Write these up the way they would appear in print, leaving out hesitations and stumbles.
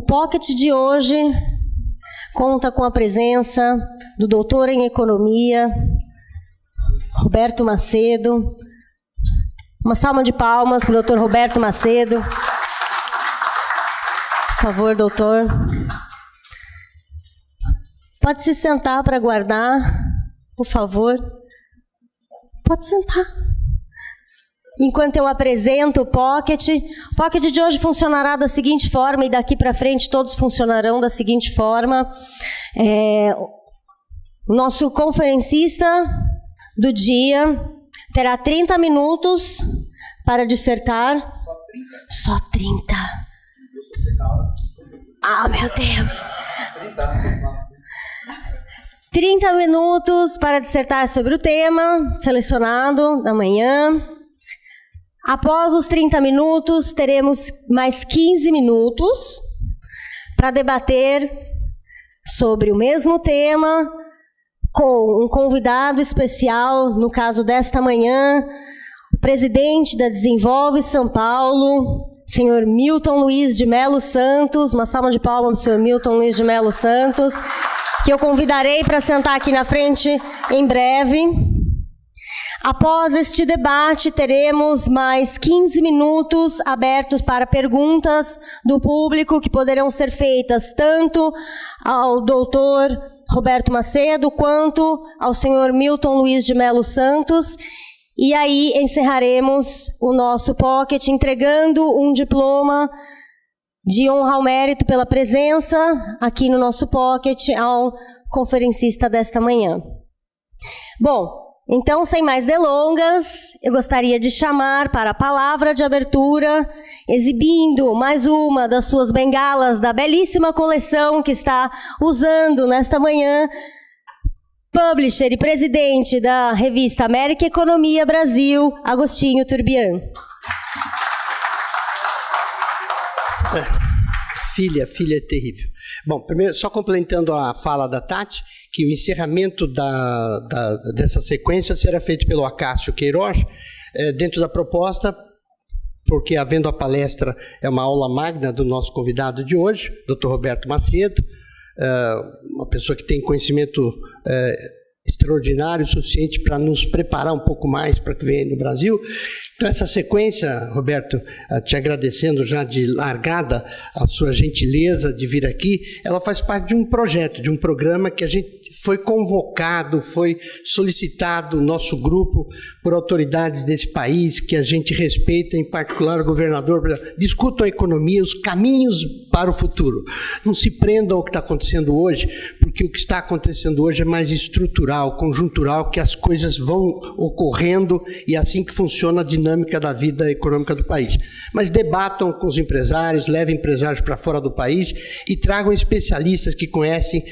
Pocket de hoje conta com a presença do doutor em Economia, Roberto Macedo. Uma salva de palmas para o doutor Roberto Macedo. Por favor, doutor. Pode se sentar para aguardar, por favor. Pode sentar. Enquanto eu apresento o Pocket de hoje funcionará da seguinte forma, e daqui para frente todos funcionarão da seguinte forma. O nosso conferencista do dia terá 30 minutos para dissertar. Só 30? Ah, meu Deus! 30 minutos para dissertar sobre o tema selecionado da manhã. Após os 30 minutos, teremos mais 15 minutos para debater sobre o mesmo tema, com um convidado especial, no caso desta manhã, o presidente da Desenvolve São Paulo, senhor Milton Luiz de Melo Santos. Uma salva de palmas para o senhor Milton Luiz de Melo Santos, que eu convidarei para sentar aqui na frente em breve. Após este debate, teremos mais 15 minutos abertos para perguntas do público, que poderão ser feitas tanto ao doutor Roberto Macedo, quanto ao senhor Milton Luiz de Melo Santos. E aí encerraremos o nosso Pocket entregando um diploma de honra ao mérito pela presença aqui no nosso Pocket ao conferencista desta manhã. Bom, então, sem mais delongas, eu gostaria de chamar para a palavra de abertura, exibindo mais uma das suas bengalas da belíssima coleção que está usando nesta manhã, publisher e presidente da revista América Economia Brasil, Agostinho Turbian. Filha é terrível. Bom, primeiro, só complementando a fala da Tati, que o encerramento dessa sequência será feito pelo Acácio Queiroz, dentro da proposta, porque havendo a palestra, é uma aula magna do nosso convidado de hoje, Dr. Roberto Macedo, uma pessoa que tem conhecimento extraordinário, suficiente para nos preparar um pouco mais para o que vem no Brasil. Então, essa sequência, Roberto, te agradecendo já de largada a sua gentileza de vir aqui, ela faz parte de um projeto, de um programa que a gente foi convocado, foi solicitado, o nosso grupo, por autoridades desse país, que a gente respeita, em particular o governador, discutam a economia, os caminhos para o futuro. Não se prendam ao que está acontecendo hoje, porque o que está acontecendo hoje é mais estrutural, conjuntural, que as coisas vão ocorrendo e é assim que funciona a dinâmica da vida econômica do país. Mas debatam com os empresários, levem empresários para fora do país e tragam especialistas que conhecem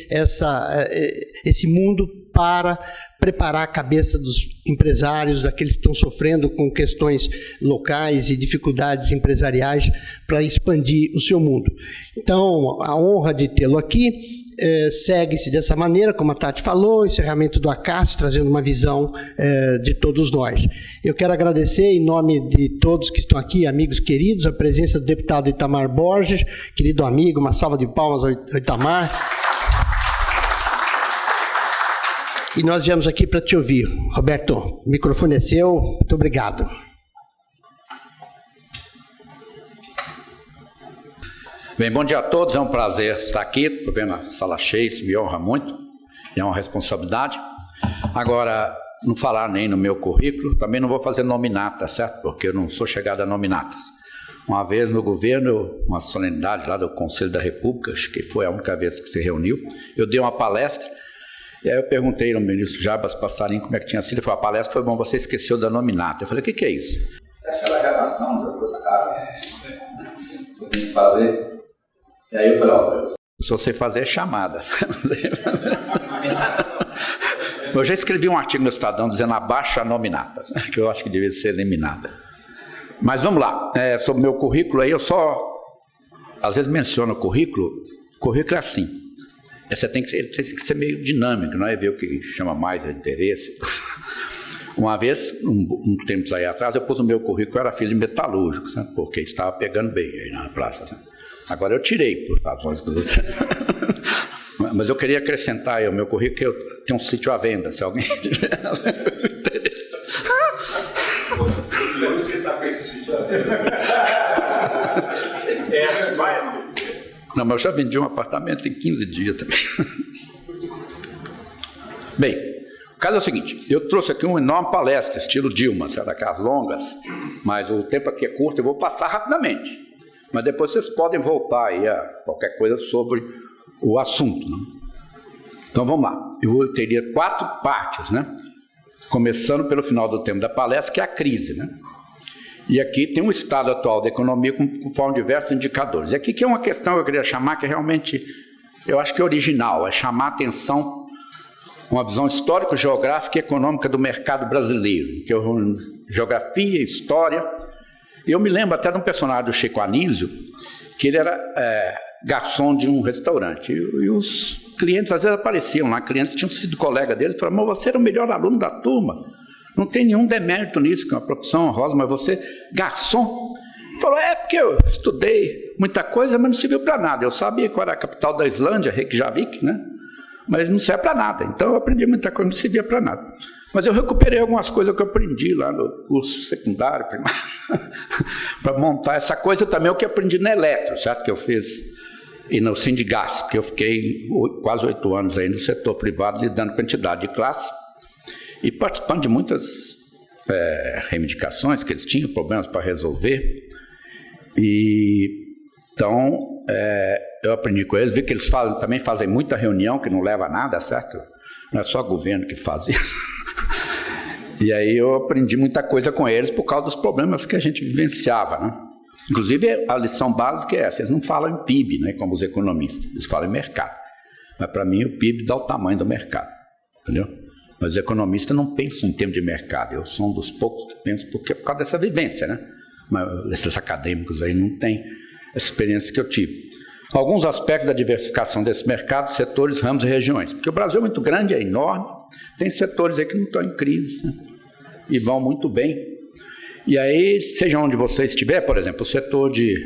esse mundo para preparar a cabeça dos empresários, daqueles que estão sofrendo com questões locais e dificuldades empresariais para expandir o seu mundo. Então, a honra de tê-lo aqui segue-se dessa maneira, como a Tati falou, o encerramento do Acácio, trazendo uma visão de todos nós. Eu quero agradecer, em nome de todos que estão aqui, amigos queridos, a presença do deputado Itamar Borges, querido amigo, uma salva de palmas ao Itamar. E nós viemos aqui para te ouvir. Roberto, o microfone é seu. Muito obrigado. Bem, bom dia a todos. É um prazer estar aqui. Estou vendo a sala cheia, isso me honra muito. É uma responsabilidade. Agora, não falar nem no meu currículo, também não vou fazer nominata, certo? Porque eu não sou chegado a nominatas. Uma vez no governo, uma solenidade lá do Conselho da República, acho que foi a única vez que se reuniu, eu dei uma palestra. E aí eu perguntei ao ministro Jarbas Passarinho como é que tinha sido. Ele falou, a palestra foi bom, você esqueceu da nominata. Eu falei, o que é isso? É aquela gravação do cara, você tem que fazer. E aí eu falei, ó, se você fazer chamada. Eu já escrevi um artigo no Estadão dizendo abaixo a nominata, que eu acho que devia ser eliminada. Mas vamos lá, sobre o meu currículo aí, eu só, às vezes menciono o currículo é assim. Você tem que ser meio dinâmico, não é ver o que chama mais interesse. Uma vez, um tempo aí atrás, eu pus no meu currículo, eu era filho de metalúrgico, sabe? Porque estava pegando bem aí na praça. Sabe? Agora eu tirei, por razões que mas eu queria acrescentar aí ao meu currículo que eu tenho um sítio à venda, se alguém tiver interesse. Onde você está com esse sítio à venda? Vai. Não, mas eu já vendi um apartamento em 15 dias também. Bem, o caso é o seguinte, eu trouxe aqui uma enorme palestra, estilo Dilma, daquelas longas, mas o tempo aqui é curto, eu vou passar rapidamente. Mas depois vocês podem voltar aí a qualquer coisa sobre o assunto, né? Então vamos lá, eu teria 4 partes, né? Começando pelo final do tema da palestra, que é a crise, né? E aqui tem o estado atual da economia conforme diversos indicadores. E aqui que é uma questão que eu queria chamar, que realmente, eu acho que é original, é chamar a atenção, uma visão histórico-geográfica e econômica do mercado brasileiro, que é geografia, história. Eu me lembro até de um personagem do Chico Anísio, que ele era garçom de um restaurante, e os clientes às vezes apareciam lá, clientes tinham sido colega dele, e falaram, mas você era o melhor aluno da turma, não tem nenhum demérito nisso, que é uma profissão honrosa, mas você, garçom, falou, porque eu estudei muita coisa, mas não serviu para nada, eu sabia qual era a capital da Islândia, Reykjavik, né? Mas não serve para nada, então eu aprendi muita coisa, não servia para nada. Mas eu recuperei algumas coisas que eu aprendi lá no curso secundário, primário, para montar essa coisa também, o que eu aprendi na Eletro, certo? Que eu fiz e no Sindigás, porque eu fiquei quase 8 anos aí no setor privado, lidando com quantidade de classe e participando de muitas reivindicações que eles tinham, problemas para resolver. E então eu aprendi com eles, vi que eles também fazem muita reunião, que não leva a nada, certo? Não é só o governo que faz isso. E aí eu aprendi muita coisa com eles por causa dos problemas que a gente vivenciava, né? Inclusive a lição básica é essa, eles não falam em PIB, né, como os economistas, eles falam em mercado. Mas para mim o PIB dá o tamanho do mercado, entendeu? Mas os economistas não pensam em termos de mercado, eu sou um dos poucos que penso porque é por causa dessa vivência, né? Mas esses acadêmicos aí não têm essa experiência que eu tive. Alguns aspectos da diversificação desse mercado, setores, ramos e regiões. Porque o Brasil é muito grande, é enorme, tem setores aí que não estão em crise, né? E vão muito bem. E aí, seja onde você estiver, por exemplo, o setor de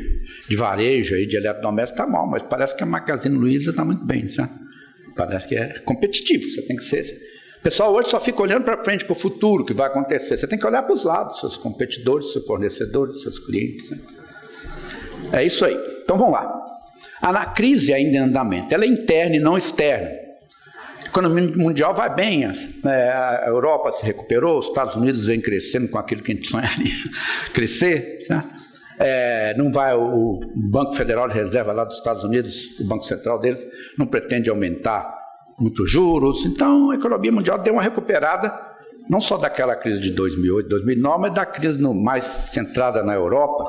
varejo, aí, de eletrodoméstico está mal, mas parece que a Magazine Luiza está muito bem, sabe? Parece que é competitivo, você tem que ser... O pessoal hoje só fica olhando para frente, para o futuro, o que vai acontecer. Você tem que olhar para os lados, seus competidores, seus fornecedores, seus clientes, né? É isso aí. Então, vamos lá. A crise ainda em andamento, ela é interna e não externa. A economia mundial vai bem, a Europa se recuperou, os Estados Unidos vem crescendo com aquilo que a gente sonharia crescer, certo? Não vai, o Banco Federal de Reserva lá dos Estados Unidos, o Banco Central deles, não pretende aumentar muitos juros, então a economia mundial deu uma recuperada, não só daquela crise de 2008, 2009, mas da crise mais centrada na Europa,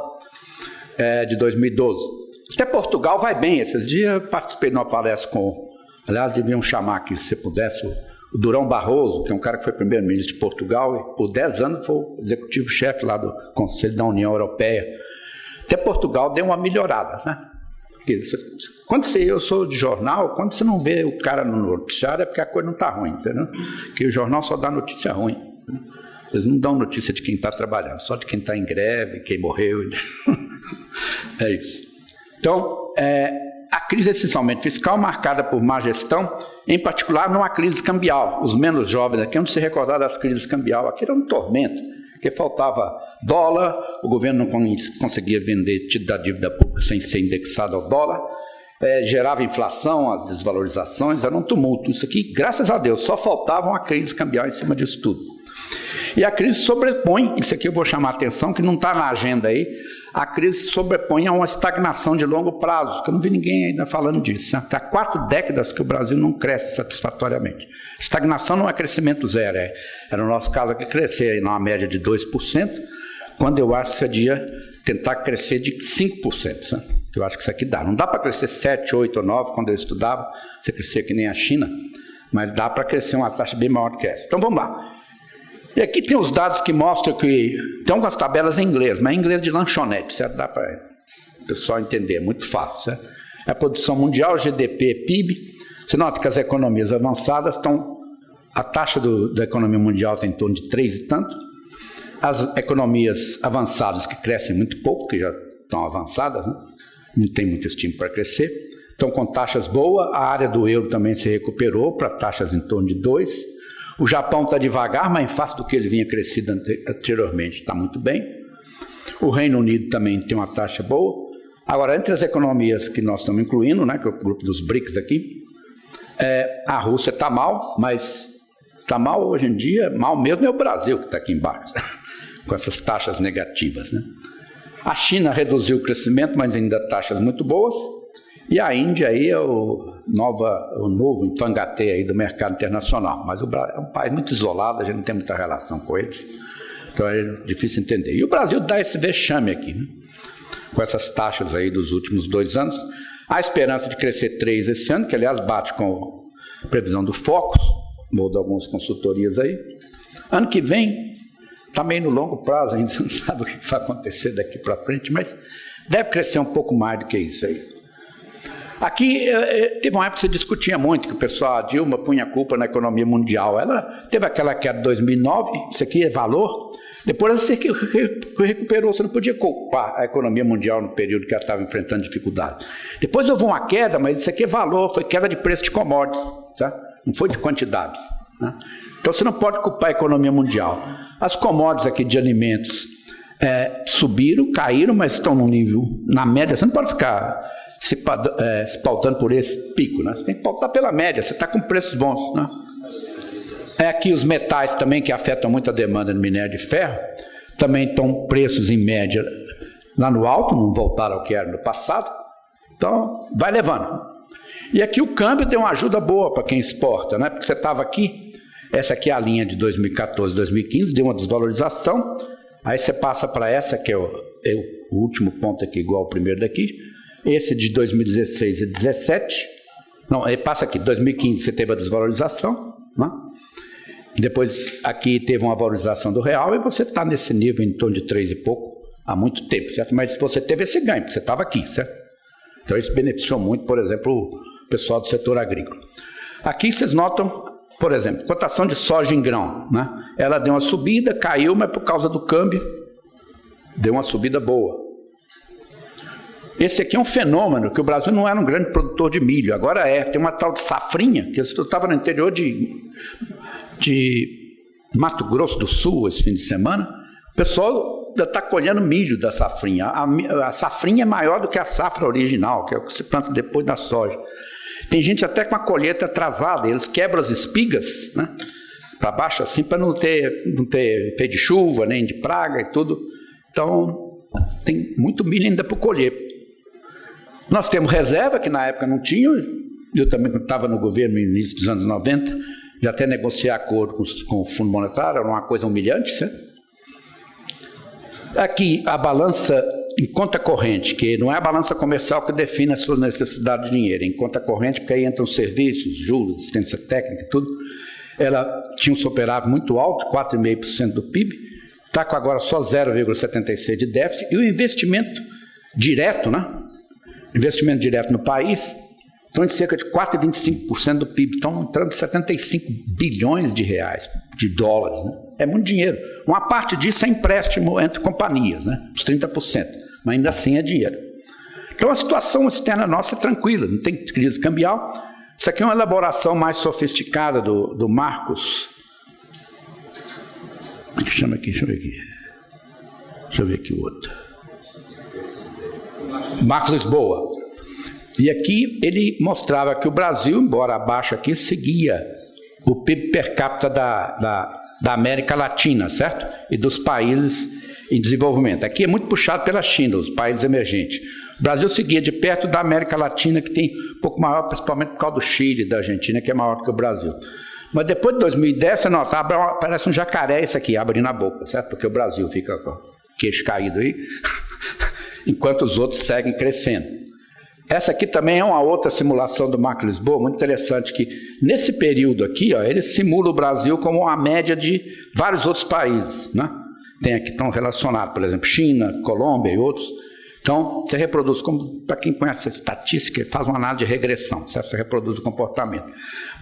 de 2012. Até Portugal vai bem. Esses dias eu participei de uma palestra aliás, deviam chamar aqui, se pudesse, o Durão Barroso, que é um cara que foi primeiro-ministro de Portugal, e por 10 anos foi o executivo-chefe lá do Conselho da União Europeia. Até Portugal deu uma melhorada, né? Quando eu sou de jornal, quando você não vê o cara no noticiário, é porque a coisa não está ruim, entendeu? Porque o jornal só dá notícia ruim, né? Eles não dão notícia de quem está trabalhando, só de quem está em greve, quem morreu. É isso. Então, a crise essencialmente fiscal, marcada por má gestão, em particular numa crise cambial. Os menos jovens aqui vão se recordar das crises cambial. Aqui era um tormento, porque faltava dólar, o governo não conseguia vender título da dívida pública sem ser indexado ao dólar, gerava inflação, as desvalorizações, era um tumulto. Isso aqui, graças a Deus, só faltava uma crise cambial em cima disso tudo. E a crise sobrepõe, isso aqui eu vou chamar a atenção, que não está na agenda aí, a crise sobrepõe a uma estagnação de longo prazo, que eu não vi ninguém ainda falando disso. Há 4 décadas que o Brasil não cresce satisfatoriamente. Estagnação não é crescimento zero, era no nosso caso aqui crescer numa média de 2%, quando eu acho que você devia tentar crescer de 5%. Sabe? Eu acho que isso aqui dá. Não dá para crescer 7, 8 ou 9, quando eu estudava, você crescia que nem a China, mas dá para crescer uma taxa bem maior que essa. Então vamos lá. E aqui tem os dados que mostram que... Tem algumas tabelas em inglês, mas em inglês de lanchonete, certo? Dá para o pessoal entender, é muito fácil, certo? A produção mundial, GDP, PIB. Você nota que as economias avançadas estão... A taxa da economia mundial está em torno de 3 e tanto. As economias avançadas, que crescem muito pouco, que já estão avançadas, né? não tem muito estímulo para crescer. Estão com taxas boas, a área do euro também se recuperou para taxas em torno de 2. O Japão está devagar, mas em face do que ele vinha crescido anteriormente, está muito bem. O Reino Unido também tem uma taxa boa. Agora, entre as economias que nós estamos incluindo, né, que é o grupo dos BRICS aqui, a Rússia está mal, mas está mal hoje em dia, mal mesmo é o Brasil que está aqui embaixo, com essas taxas negativas, né? A China reduziu o crescimento, mas ainda taxas muito boas. E a Índia aí é o novo infangatê aí do mercado internacional. Mas o Brasil é um país muito isolado, a gente não tem muita relação com eles. Então é difícil entender. E o Brasil dá esse vexame aqui, né? Com essas taxas aí dos últimos 2 anos. A esperança de crescer 3 esse ano, que aliás bate com a previsão do Focus, ou de algumas consultorias aí. Ano que vem, está meio no longo prazo ainda, você não sabe o que vai acontecer daqui para frente, mas deve crescer um pouco mais do que isso aí. Aqui, teve uma época que se discutia muito, que o pessoal, a Dilma punha a culpa na economia mundial. Ela teve aquela queda de 2009, isso aqui é valor. Depois você recuperou, você não podia culpar a economia mundial no período que ela estava enfrentando dificuldade. Depois houve uma queda, mas isso aqui é valor, foi queda de preço de commodities, sabe? Não foi de quantidades, né? Então você não pode culpar a economia mundial. As commodities aqui de alimentos subiram, caíram, mas estão num nível, na média, você não pode ficar se pautando por esse pico, né? Você tem que pautar pela média, você está com preços bons, né? Aqui os metais também, que afetam muito a demanda do minério de ferro, também estão preços em média lá no alto, não voltaram ao que era no passado, então vai levando. E aqui o câmbio deu uma ajuda boa para quem exporta, né? Porque você estava aqui, essa aqui é a linha de 2014, 2015, deu uma desvalorização, aí você passa para essa, que é o último ponto aqui, igual ao primeiro daqui, esse de 2016 e 2017, não, ele passa aqui, 2015 você teve a desvalorização, né? Depois aqui teve uma valorização do real e você está nesse nível em torno de 3 e pouco há muito tempo, certo? Mas você teve esse ganho, porque você estava aqui, certo? Então isso beneficiou muito, por exemplo, o pessoal do setor agrícola. Aqui vocês notam, por exemplo, cotação de soja em grão, né? Ela deu uma subida, caiu, mas por causa do câmbio deu uma subida boa. Esse aqui é um fenômeno, que o Brasil não era um grande produtor de milho, agora tem uma tal de safrinha, que eu estava no interior de Mato Grosso do Sul esse fim de semana, o pessoal está colhendo milho da safrinha. A safrinha é maior do que a safra original, que é o que se planta depois da soja. Tem gente até com a colheita atrasada, eles quebram as espigas, né, para baixo assim, para não ter efeito de chuva, nem de praga e tudo. Então, tem muito milho ainda para colher. Nós temos reserva, que na época não tinha, eu também estava no governo no início dos anos 90, já até negociar acordo com o Fundo Monetário, era uma coisa humilhante, certo? Aqui a balança em conta corrente, que não é a balança comercial que define as suas necessidades de dinheiro, em conta corrente, porque aí entram serviços, juros, assistência técnica e tudo, ela tinha um superávit muito alto, 4,5% do PIB, está com agora só 0,76% de déficit, e o investimento direto, né? Investimento direto no país, estão em cerca de 4,25% do PIB, estão entrando 75 bilhões de reais, de dólares, né? É muito dinheiro. Uma parte disso é empréstimo entre companhias, né? Os 30%, mas ainda assim é dinheiro. Então a situação externa nossa é tranquila, não tem crise cambial. Isso aqui é uma elaboração mais sofisticada do Marcos. Chama aqui, deixa eu ver aqui o outro. Marcos Lisboa. E aqui ele mostrava que o Brasil, embora abaixo aqui, seguia o PIB per capita da América Latina, certo? E dos países em desenvolvimento. Aqui é muito puxado pela China, os países emergentes. O Brasil seguia de perto da América Latina, que tem um pouco maior, principalmente por causa do Chile, da Argentina, que é maior do que o Brasil. Mas depois de 2010, você nota, parece um jacaré isso aqui, abrindo a boca, certo? Porque o Brasil fica com o queixo caído aí, enquanto os outros seguem crescendo. Essa aqui também é uma outra simulação do Marcos Lisboa, muito interessante, que nesse período aqui, ó, ele simula o Brasil como a média de vários outros países, né? Tem aqui, estão relacionados, por exemplo, China, Colômbia e outros. Então, você reproduz, como para quem conhece a estatística, faz uma análise de regressão, você reproduz o comportamento.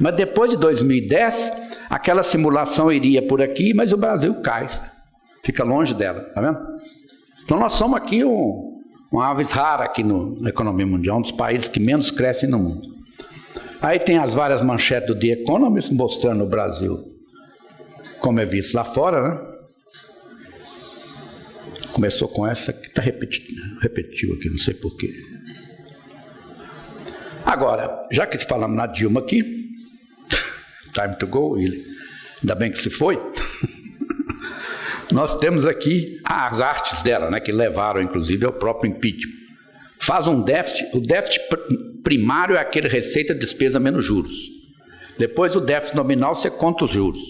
Mas depois de 2010, aquela simulação iria por aqui, mas o Brasil cai, fica longe dela, tá vendo? Então nós somos aqui uma aves rara aqui na economia mundial, um dos países que menos crescem no mundo. Aí tem as várias manchetes do The Economist mostrando o Brasil como é visto lá fora, né? Começou com essa que está repetitiva aqui, não sei porquê. Agora, já que falamos na Dilma aqui, time to go, ainda bem que se foi, nós temos aqui as artes dela, né, que levaram, inclusive, ao próprio impeachment. Faz um déficit, o déficit primário é aquele receita, despesa menos juros. Depois o déficit nominal você conta os juros.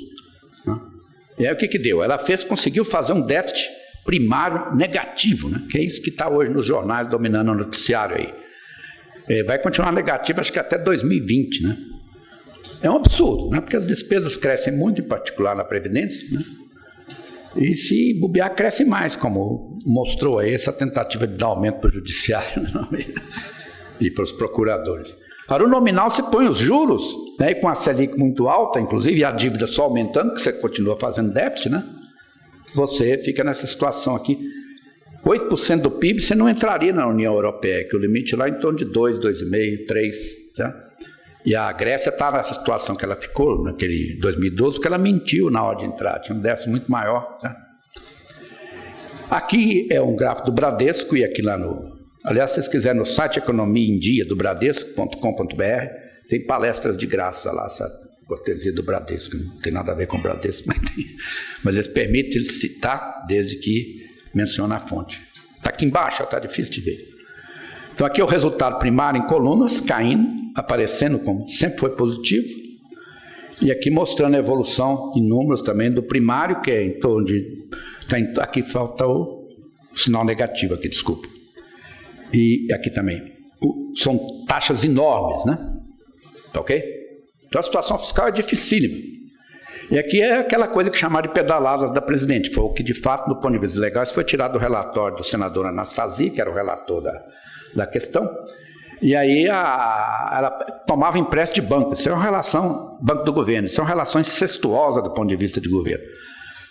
E aí o que deu? Ela conseguiu fazer um déficit primário negativo, né, que é isso que está hoje nos jornais dominando o noticiário aí. Vai continuar negativo, acho que até 2020, né? É um absurdo, né? Porque as despesas crescem muito, em particular na Previdência, né? E se bobear, cresce mais, como mostrou aí essa tentativa de dar aumento para o judiciário, né? E para os procuradores. Para o nominal, você põe os juros, né? E com a Selic muito alta, inclusive, e a dívida só aumentando, que você continua fazendo déficit, né? Você fica nessa situação aqui. 8% do PIB você não entraria na União Europeia, que o limite lá é em torno de 2, 2,5, 3, tá? E a Grécia está nessa situação que ela ficou naquele 2012, porque ela mentiu na hora de entrar, tinha um déficit muito maior, tá? Aqui é um gráfico do Bradesco, e aqui lá aliás, se vocês quiserem, no site Economia em Dia do Bradesco.com.br, tem palestras de graça lá, sabe? Cortesia do Bradesco, não tem nada a ver com o Bradesco, mas eles permitem citar desde que menciona a fonte. Está aqui embaixo, está difícil de ver. Então aqui é o resultado primário em colunas, caindo, aparecendo como sempre foi positivo, e aqui mostrando a evolução em números também do primário, que é em torno de... aqui falta o sinal negativo, aqui, desculpa. E aqui também. São taxas enormes, né? Tá ok? Então a situação fiscal é dificílima. E aqui é aquela coisa que chamaram de pedaladas da presidente. Foi o que, de fato, do ponto de vista legal, isso foi tirado do relatório do senador Anastasia, que era o relator da questão. E aí ela tomava empréstimo de banco. Isso é uma relação, banco do governo, isso é uma relação incestuosa do ponto de vista de governo.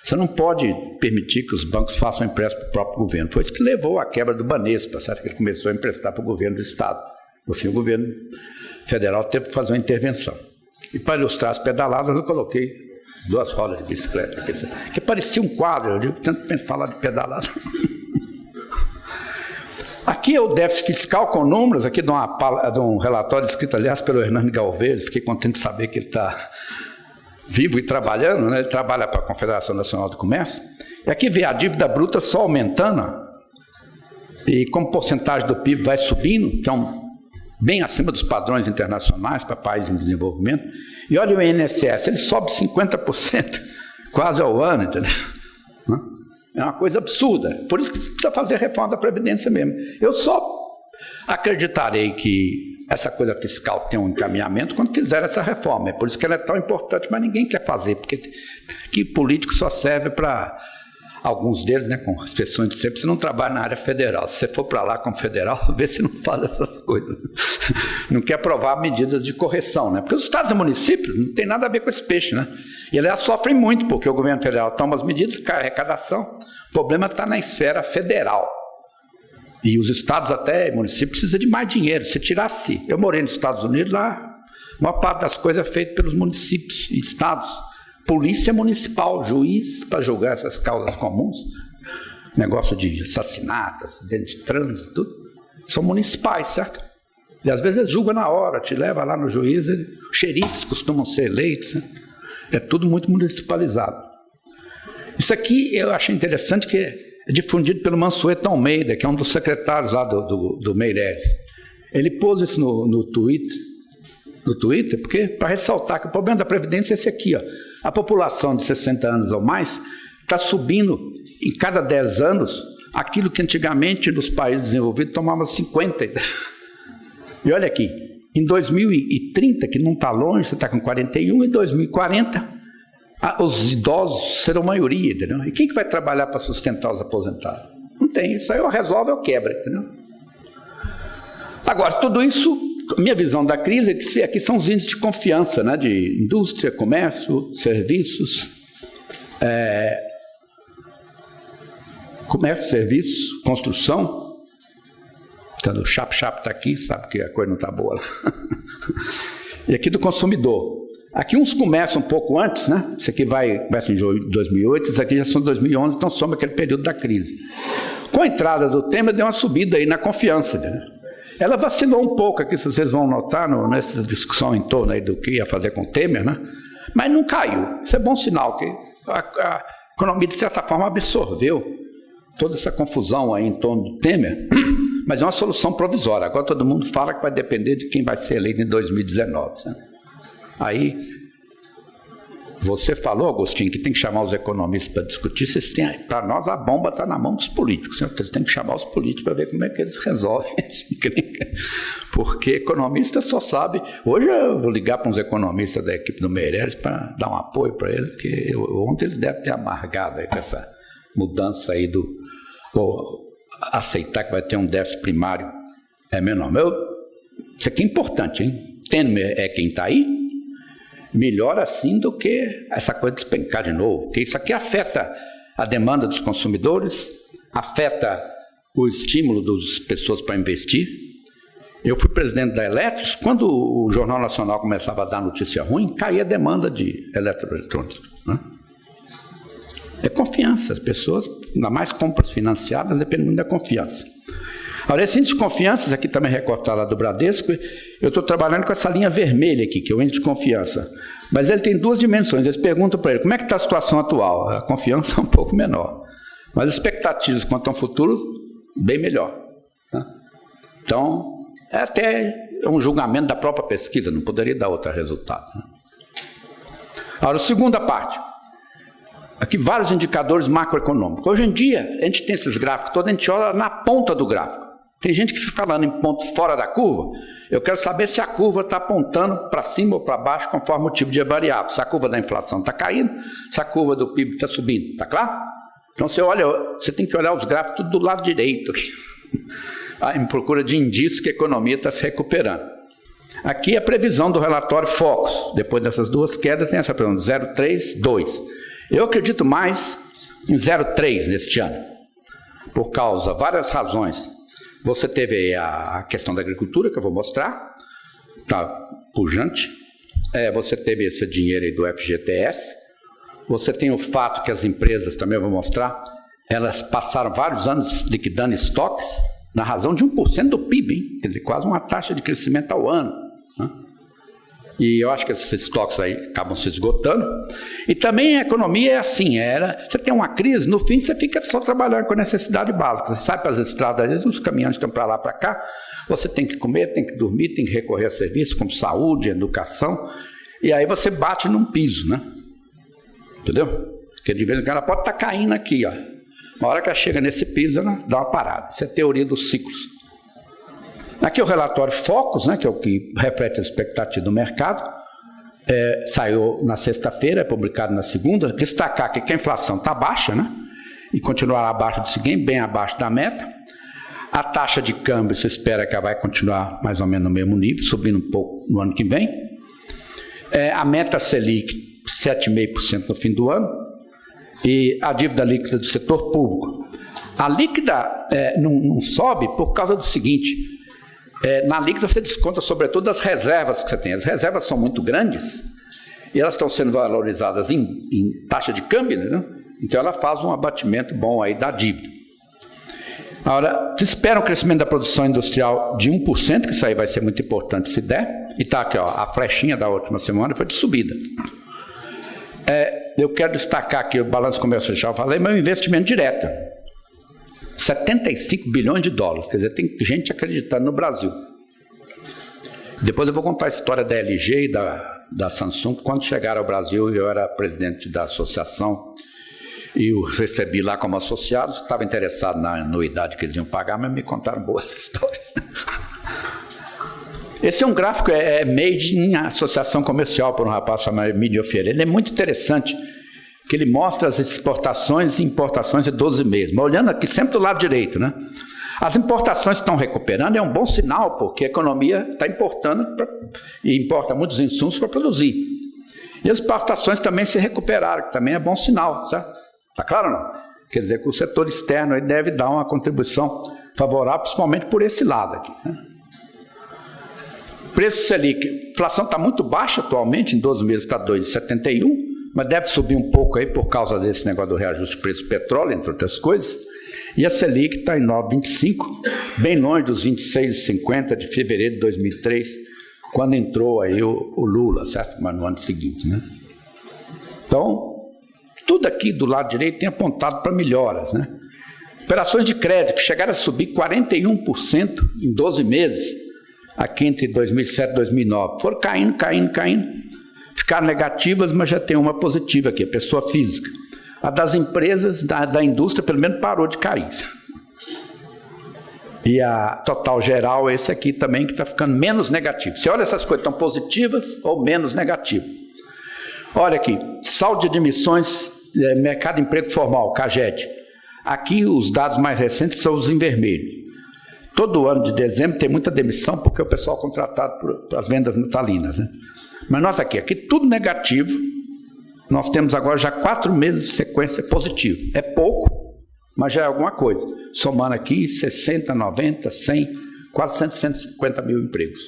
Você não pode permitir que os bancos façam empréstimo para o próprio governo. Foi isso que levou à quebra do Banespa, certo? Que ele começou a emprestar para o governo do Estado. No fim, o governo federal teve que fazer uma intervenção. E para ilustrar as pedaladas, eu coloquei 2 rodas de bicicleta, que parecia um quadro, eu tento falar de pedalada. Aqui é o déficit fiscal com números, aqui de um relatório escrito, aliás, pelo Hernando Galvez, fiquei contente de saber que ele está vivo e trabalhando, né? Ele trabalha para a Confederação Nacional do Comércio, e aqui vê a dívida bruta só aumentando, e como porcentagem do PIB vai subindo, que é bem acima dos padrões internacionais para países em desenvolvimento. E olha o INSS, ele sobe 50% quase ao ano, entendeu? É uma coisa absurda. Por isso que você precisa fazer a reforma da Previdência mesmo. Eu só acreditarei que essa coisa fiscal tem um encaminhamento quando fizer essa reforma. É por isso que ela é tão importante, mas ninguém quer fazer, porque que político só serve para... Alguns deles, né, com as exceções de sempre, você não trabalha na área federal. Se você for para lá como federal, vê se não faz essas coisas. Não quer aprovar medidas de correção, né? Porque os estados e municípios não tem nada a ver com esse peixe, né? E eles sofrem muito, porque o governo federal toma as medidas, cai a arrecadação. O problema está na esfera federal. E os estados até, municípios, precisam de mais dinheiro. Se tirasse... Eu morei nos Estados Unidos, lá, a maior parte das coisas é feita pelos municípios e estados. Polícia municipal, juiz para julgar essas causas comuns, negócio de assassinato, acidente de trânsito, tudo, são municipais, certo? E às vezes eles julgam na hora, te leva lá no juiz, os xerifes costumam ser eleitos, né? É tudo muito municipalizado. Isso aqui eu achei interessante, que é difundido pelo Mansueto Almeida, que é um dos secretários lá do Meireles. Ele pôs isso no Twitter, porque para ressaltar que o problema da Previdência é esse aqui, ó. A população de 60 anos ou mais está subindo, em cada 10 anos, aquilo que antigamente nos países desenvolvidos tomava 50. E olha aqui, em 2030, que não está longe, você está com 41, em 2040, os idosos serão maioria, entendeu? E quem que vai trabalhar para sustentar os aposentados? Não tem, isso aí ou resolve ou quebra, entendeu? Agora, tudo isso... Minha visão da crise é que aqui são os índices de confiança, né, de indústria, comércio, serviços, construção, Quando o Chap-Chap está aqui, sabe que a coisa não está boa lá. E aqui do consumidor. Aqui uns começam um pouco antes, né? Isso aqui começa em 2008, isso aqui já são 2011, então soma aquele período da crise. Com a entrada do Temer, deu uma subida aí na confiança, né? Ela vacilou um pouco aqui, se vocês vão notar, nessa discussão em torno aí do que ia fazer com o Temer, né? Mas não caiu. Isso é bom sinal, que a economia, de certa forma, absorveu toda essa confusão aí em torno do Temer, mas é uma solução provisória. Agora todo mundo fala que vai depender de quem vai ser eleito em 2019. Né? Aí, você falou, Agostinho, que tem que chamar os economistas para discutir. Para nós, a bomba está na mão dos políticos. Né? Vocês têm que chamar os políticos para ver como é que eles resolvem essa encrenca. Porque economista só sabe... Hoje eu vou ligar para uns economistas da equipe do Meirelles para dar um apoio para eles, porque ontem eles devem ter amargado aí com essa mudança aí aceitar que vai ter um déficit primário menor. Isso aqui é importante, hein? Temer é quem está aí, melhor assim do que essa coisa de despencar de novo, porque isso aqui afeta a demanda dos consumidores, afeta o estímulo das pessoas para investir. Eu fui presidente da Eletros, quando o Jornal Nacional começava a dar notícia ruim, caía a demanda de eletroeletrônicos, né? É confiança, as pessoas, ainda mais compras financiadas, depende muito da confiança. Agora, esse índice de confiança, aqui também recortado lá do Bradesco, eu estou trabalhando com essa linha vermelha aqui, que é o índice de confiança. Mas ele tem duas dimensões. Eles perguntam para ele, como é que está a situação atual? A confiança é um pouco menor. Mas as expectativas quanto ao futuro, bem melhor. Né? Então, é até um julgamento da própria pesquisa, não poderia dar outro resultado. Né? Agora, a segunda parte. Aqui vários indicadores macroeconômicos. Hoje em dia, a gente tem esses gráficos todos, a gente olha na ponta do gráfico. Tem gente que fica falando em pontos fora da curva. Eu quero saber se a curva está apontando para cima ou para baixo conforme o tipo de variável. Se a curva da inflação está caindo, se a curva do PIB está subindo. Está claro? Então você tem que olhar os gráficos tudo do lado direito. Em procura de indícios que a economia está se recuperando. Aqui é a previsão do relatório Focus. Depois dessas duas quedas, tem essa previsão de 0,3, 2. Eu acredito mais em 0,3 neste ano, por causa de várias razões. Você teve aí a questão da agricultura, que eu vou mostrar, está pujante. Você teve esse dinheiro aí do FGTS. Você tem o fato que as empresas, também eu vou mostrar, elas passaram vários anos liquidando estoques, na razão de 1% do PIB, hein? Quer dizer, quase uma taxa de crescimento ao ano. Né? E eu acho que esses estoques aí acabam se esgotando. E também a economia é assim, você tem uma crise, no fim você fica só trabalhando com a necessidade básica. Você sai para as estradas, às vezes os caminhões estão para lá, para cá, você tem que comer, tem que dormir, tem que recorrer a serviços como saúde, educação, e aí você bate num piso, né? Entendeu? Porque de vez em quando ela pode estar caindo aqui, ó. Uma hora que ela chega nesse piso, ela dá uma parada. Isso é a teoria dos ciclos. Aqui é o relatório Focus, né, que é o que reflete a expectativa do mercado, saiu na sexta-feira, é publicado na segunda. Destacar aqui que a inflação está baixa, né, e continuará abaixo do seguinte, bem abaixo da meta. A taxa de câmbio se espera que ela vai continuar mais ou menos no mesmo nível, subindo um pouco no ano que vem. A meta Selic, 7,5% no fim do ano, e a dívida líquida do setor público. A líquida não sobe por causa do seguinte... na líquida você desconta sobretudo as reservas que você tem. As reservas são muito grandes e elas estão sendo valorizadas em taxa de câmbio, né? Então ela faz um abatimento bom aí da dívida. Agora, se espera um crescimento da produção industrial de 1%, que isso aí vai ser muito importante se der, e está aqui, ó, a flechinha da última semana foi de subida. Eu quero destacar aqui o balanço comercial, já falei, mas o investimento direto. 75 bilhões de dólares, quer dizer, tem gente acreditando no Brasil. Depois eu vou contar a história da LG e da Samsung, quando chegaram ao Brasil, eu era presidente da associação, e eu recebi lá como associado, estava interessado na anuidade que eles iam pagar, mas me contaram boas histórias. Esse é um gráfico, made em associação comercial, por um rapaz chamado Emílio Ferreira. Ele é muito interessante, que ele mostra as exportações e importações de 12 meses. Mas olhando aqui sempre do lado direito, né? As importações estão recuperando, é um bom sinal, porque a economia está importando e importa muitos insumos para produzir. E as exportações também se recuperaram, que também é bom sinal, certo? Está claro ou não? Quer dizer que o setor externo aí deve dar uma contribuição favorável, principalmente por esse lado aqui, né? Preço Selic, a inflação está muito baixa atualmente, em 12 meses está 2,71, mas deve subir um pouco aí por causa desse negócio do reajuste do preço do petróleo, entre outras coisas. E a Selic está em 9,25, bem longe dos 26,50 de fevereiro de 2003, quando entrou aí o Lula, certo? Mas no ano seguinte, né? Então, tudo aqui do lado direito tem apontado para melhoras, né? Operações de crédito que chegaram a subir 41% em 12 meses, aqui entre 2007 e 2009. Foram caindo, ficaram negativas, mas já tem uma positiva aqui, a pessoa física. A das empresas, da indústria, pelo menos parou de cair. E a total geral, esse aqui também, que está ficando menos negativo. Você olha essas coisas, estão positivas ou menos negativas. Olha aqui, saldo de admissões, mercado de emprego formal, CAGED. Aqui os dados mais recentes são os em vermelho. Todo ano de dezembro tem muita demissão, porque o pessoal é contratado para as vendas natalinas, né? Mas nota aqui tudo negativo. Nós temos agora já 4 meses de sequência positiva. É pouco, mas já é alguma coisa. Somando aqui 60, 90, 100, quase 150 mil empregos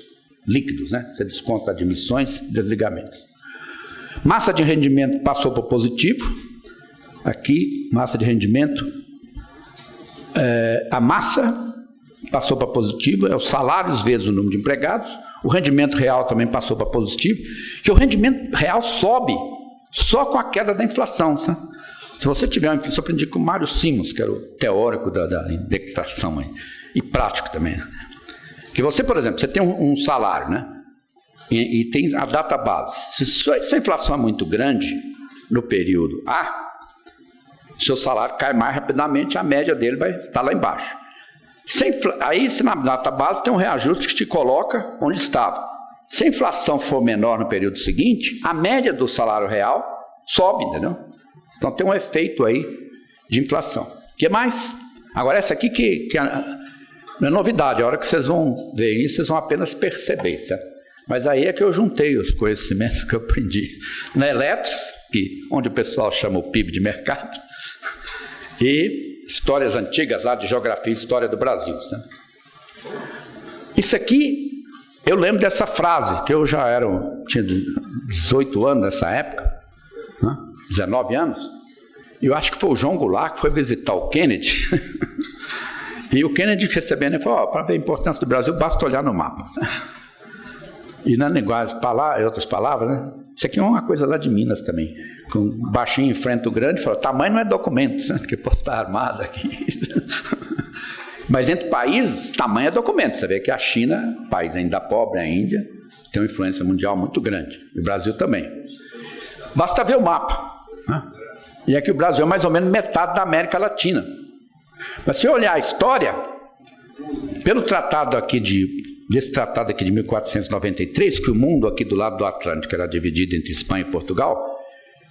líquidos, né? Você desconta admissões e desligamentos. Massa de rendimento passou para positivo. Aqui, massa de rendimento. A massa passou para positivo, é os salários vezes o número de empregados. O rendimento real também passou para positivo, que o rendimento real sobe só com a queda da inflação, sabe? Se você tiver, eu aprendi com o Mário Simons, que era o teórico da indexação aí, e prático também. Que você, por exemplo, você tem um salário, né? E tem a data base. Se a inflação é muito grande no período A, seu salário cai mais rapidamente, a média dele vai estar lá embaixo. Aí, se na data base tem um reajuste que te coloca onde estava. Se a inflação for menor no período seguinte, a média do salário real sobe, entendeu? Então tem um efeito aí de inflação. O que mais? Agora essa aqui que não é novidade, a hora que vocês vão ver isso, vocês vão apenas perceber, certo? Mas aí é que eu juntei os conhecimentos que eu aprendi na Eletros, onde o pessoal chama o PIB de mercado, e histórias antigas lá de geografia e história do Brasil. Certo? Isso aqui, eu lembro dessa frase, que eu já tinha 18 anos nessa época, né? 19 anos, e eu acho que foi o João Goulart que foi visitar o Kennedy, e o Kennedy recebendo, ele falou, para ver a importância do Brasil, basta olhar no mapa. E na linguagem, outras palavras, né? Isso aqui é uma coisa lá de Minas também. Com baixinho enfrenta o grande, fala, tamanho não é documento, né? Que posso estar armado aqui. Mas entre países, tamanho é documento. Você vê que a China, país ainda pobre, a Índia, tem uma influência mundial muito grande. E o Brasil também. Basta ver o mapa, né? E aqui o Brasil é mais ou menos metade da América Latina. Mas se olhar a história, pelo tratado aqui desse tratado aqui de 1493, que o mundo aqui do lado do Atlântico era dividido entre Espanha e Portugal,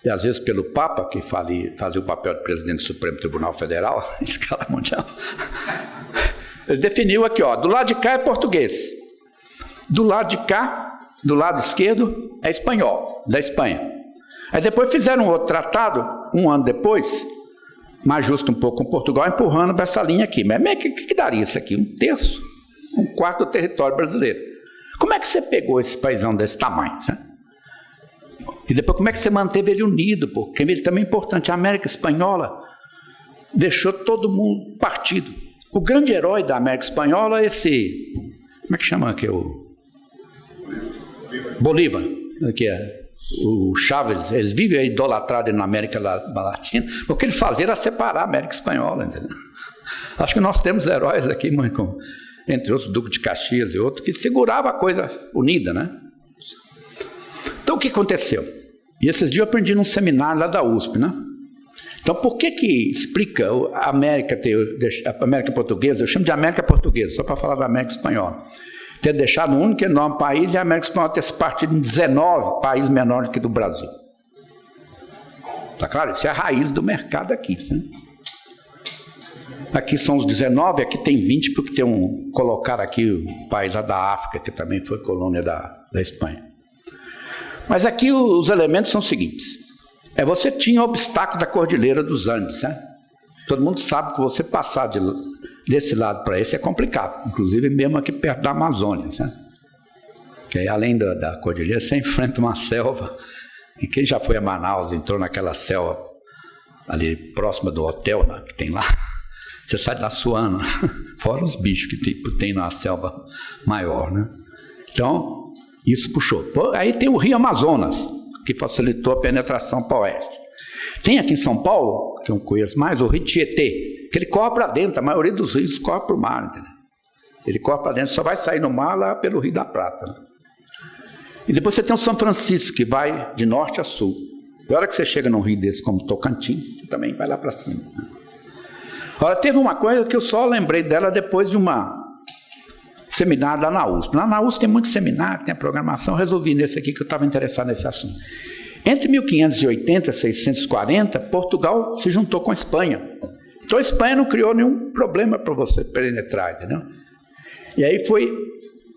e às vezes pelo Papa, que fazia o papel de presidente do Supremo Tribunal Federal, em escala mundial, ele definiu aqui, ó, do lado de cá é português, do lado de cá, do lado esquerdo, é espanhol, da Espanha. Aí depois fizeram um outro tratado, um ano depois, mais justo um pouco com Portugal, empurrando para essa linha aqui. Mas o que daria isso aqui? 1/3? 1/4 do território brasileiro. Como é que você pegou esse paizão desse tamanho? Né? E depois como é que você manteve ele unido? Porque ele também é importante. A América Espanhola deixou todo mundo partido. O grande herói da América Espanhola é esse... Como é que chama aqui? Bolívar. Que é o Chávez. Eles vivem idolatrados na América Latina. O que ele fazia era separar a América Espanhola. Entendeu? Acho que nós temos heróis aqui, mãe, como... entre outros, Duque de Caxias e outros, que segurava a coisa unida, né? Então, o que aconteceu? E esses dias eu aprendi num seminário lá da USP, né? Então, por que explica a América Portuguesa, eu chamo de América Portuguesa, só para falar da América Espanhola, ter deixado um único enorme país e a América Espanhola ter se partido em 19 países menores que do Brasil. Tá claro? Isso é a raiz do mercado aqui, né? Aqui são os 19, aqui tem 20, porque tem colocar aqui o país lá da África, que também foi colônia da Espanha. Mas aqui os elementos são os seguintes. Você tinha o obstáculo da Cordilheira dos Andes, né? Todo mundo sabe que você passar desse lado para esse é complicado, inclusive mesmo aqui perto da Amazônia, né? Que aí, além da cordilheira, você enfrenta uma selva, e quem já foi a Manaus, entrou naquela selva ali próxima do hotel, né, que tem lá, você sai de lá suando, fora os bichos que tem na selva maior, né? Então, isso puxou. Aí tem o Rio Amazonas, que facilitou a penetração para o oeste. Tem aqui em São Paulo, que eu não conheço mais, o Rio Tietê, que ele corre para dentro, a maioria dos rios corre para o mar, entendeu? Ele corre para dentro, só vai sair no mar lá pelo Rio da Prata, né? E depois você tem o São Francisco, que vai de norte a sul. E a hora que você chega num rio desse como Tocantins, você também vai lá para cima, né? Agora, teve uma coisa que eu só lembrei dela depois de uma seminário lá na USP. Lá na USP tem muito seminário, tem a programação, eu resolvi nesse aqui que eu estava interessado nesse assunto. Entre 1580 e 640, Portugal se juntou com a Espanha. Então a Espanha não criou nenhum problema para você penetrar, entendeu? E aí foi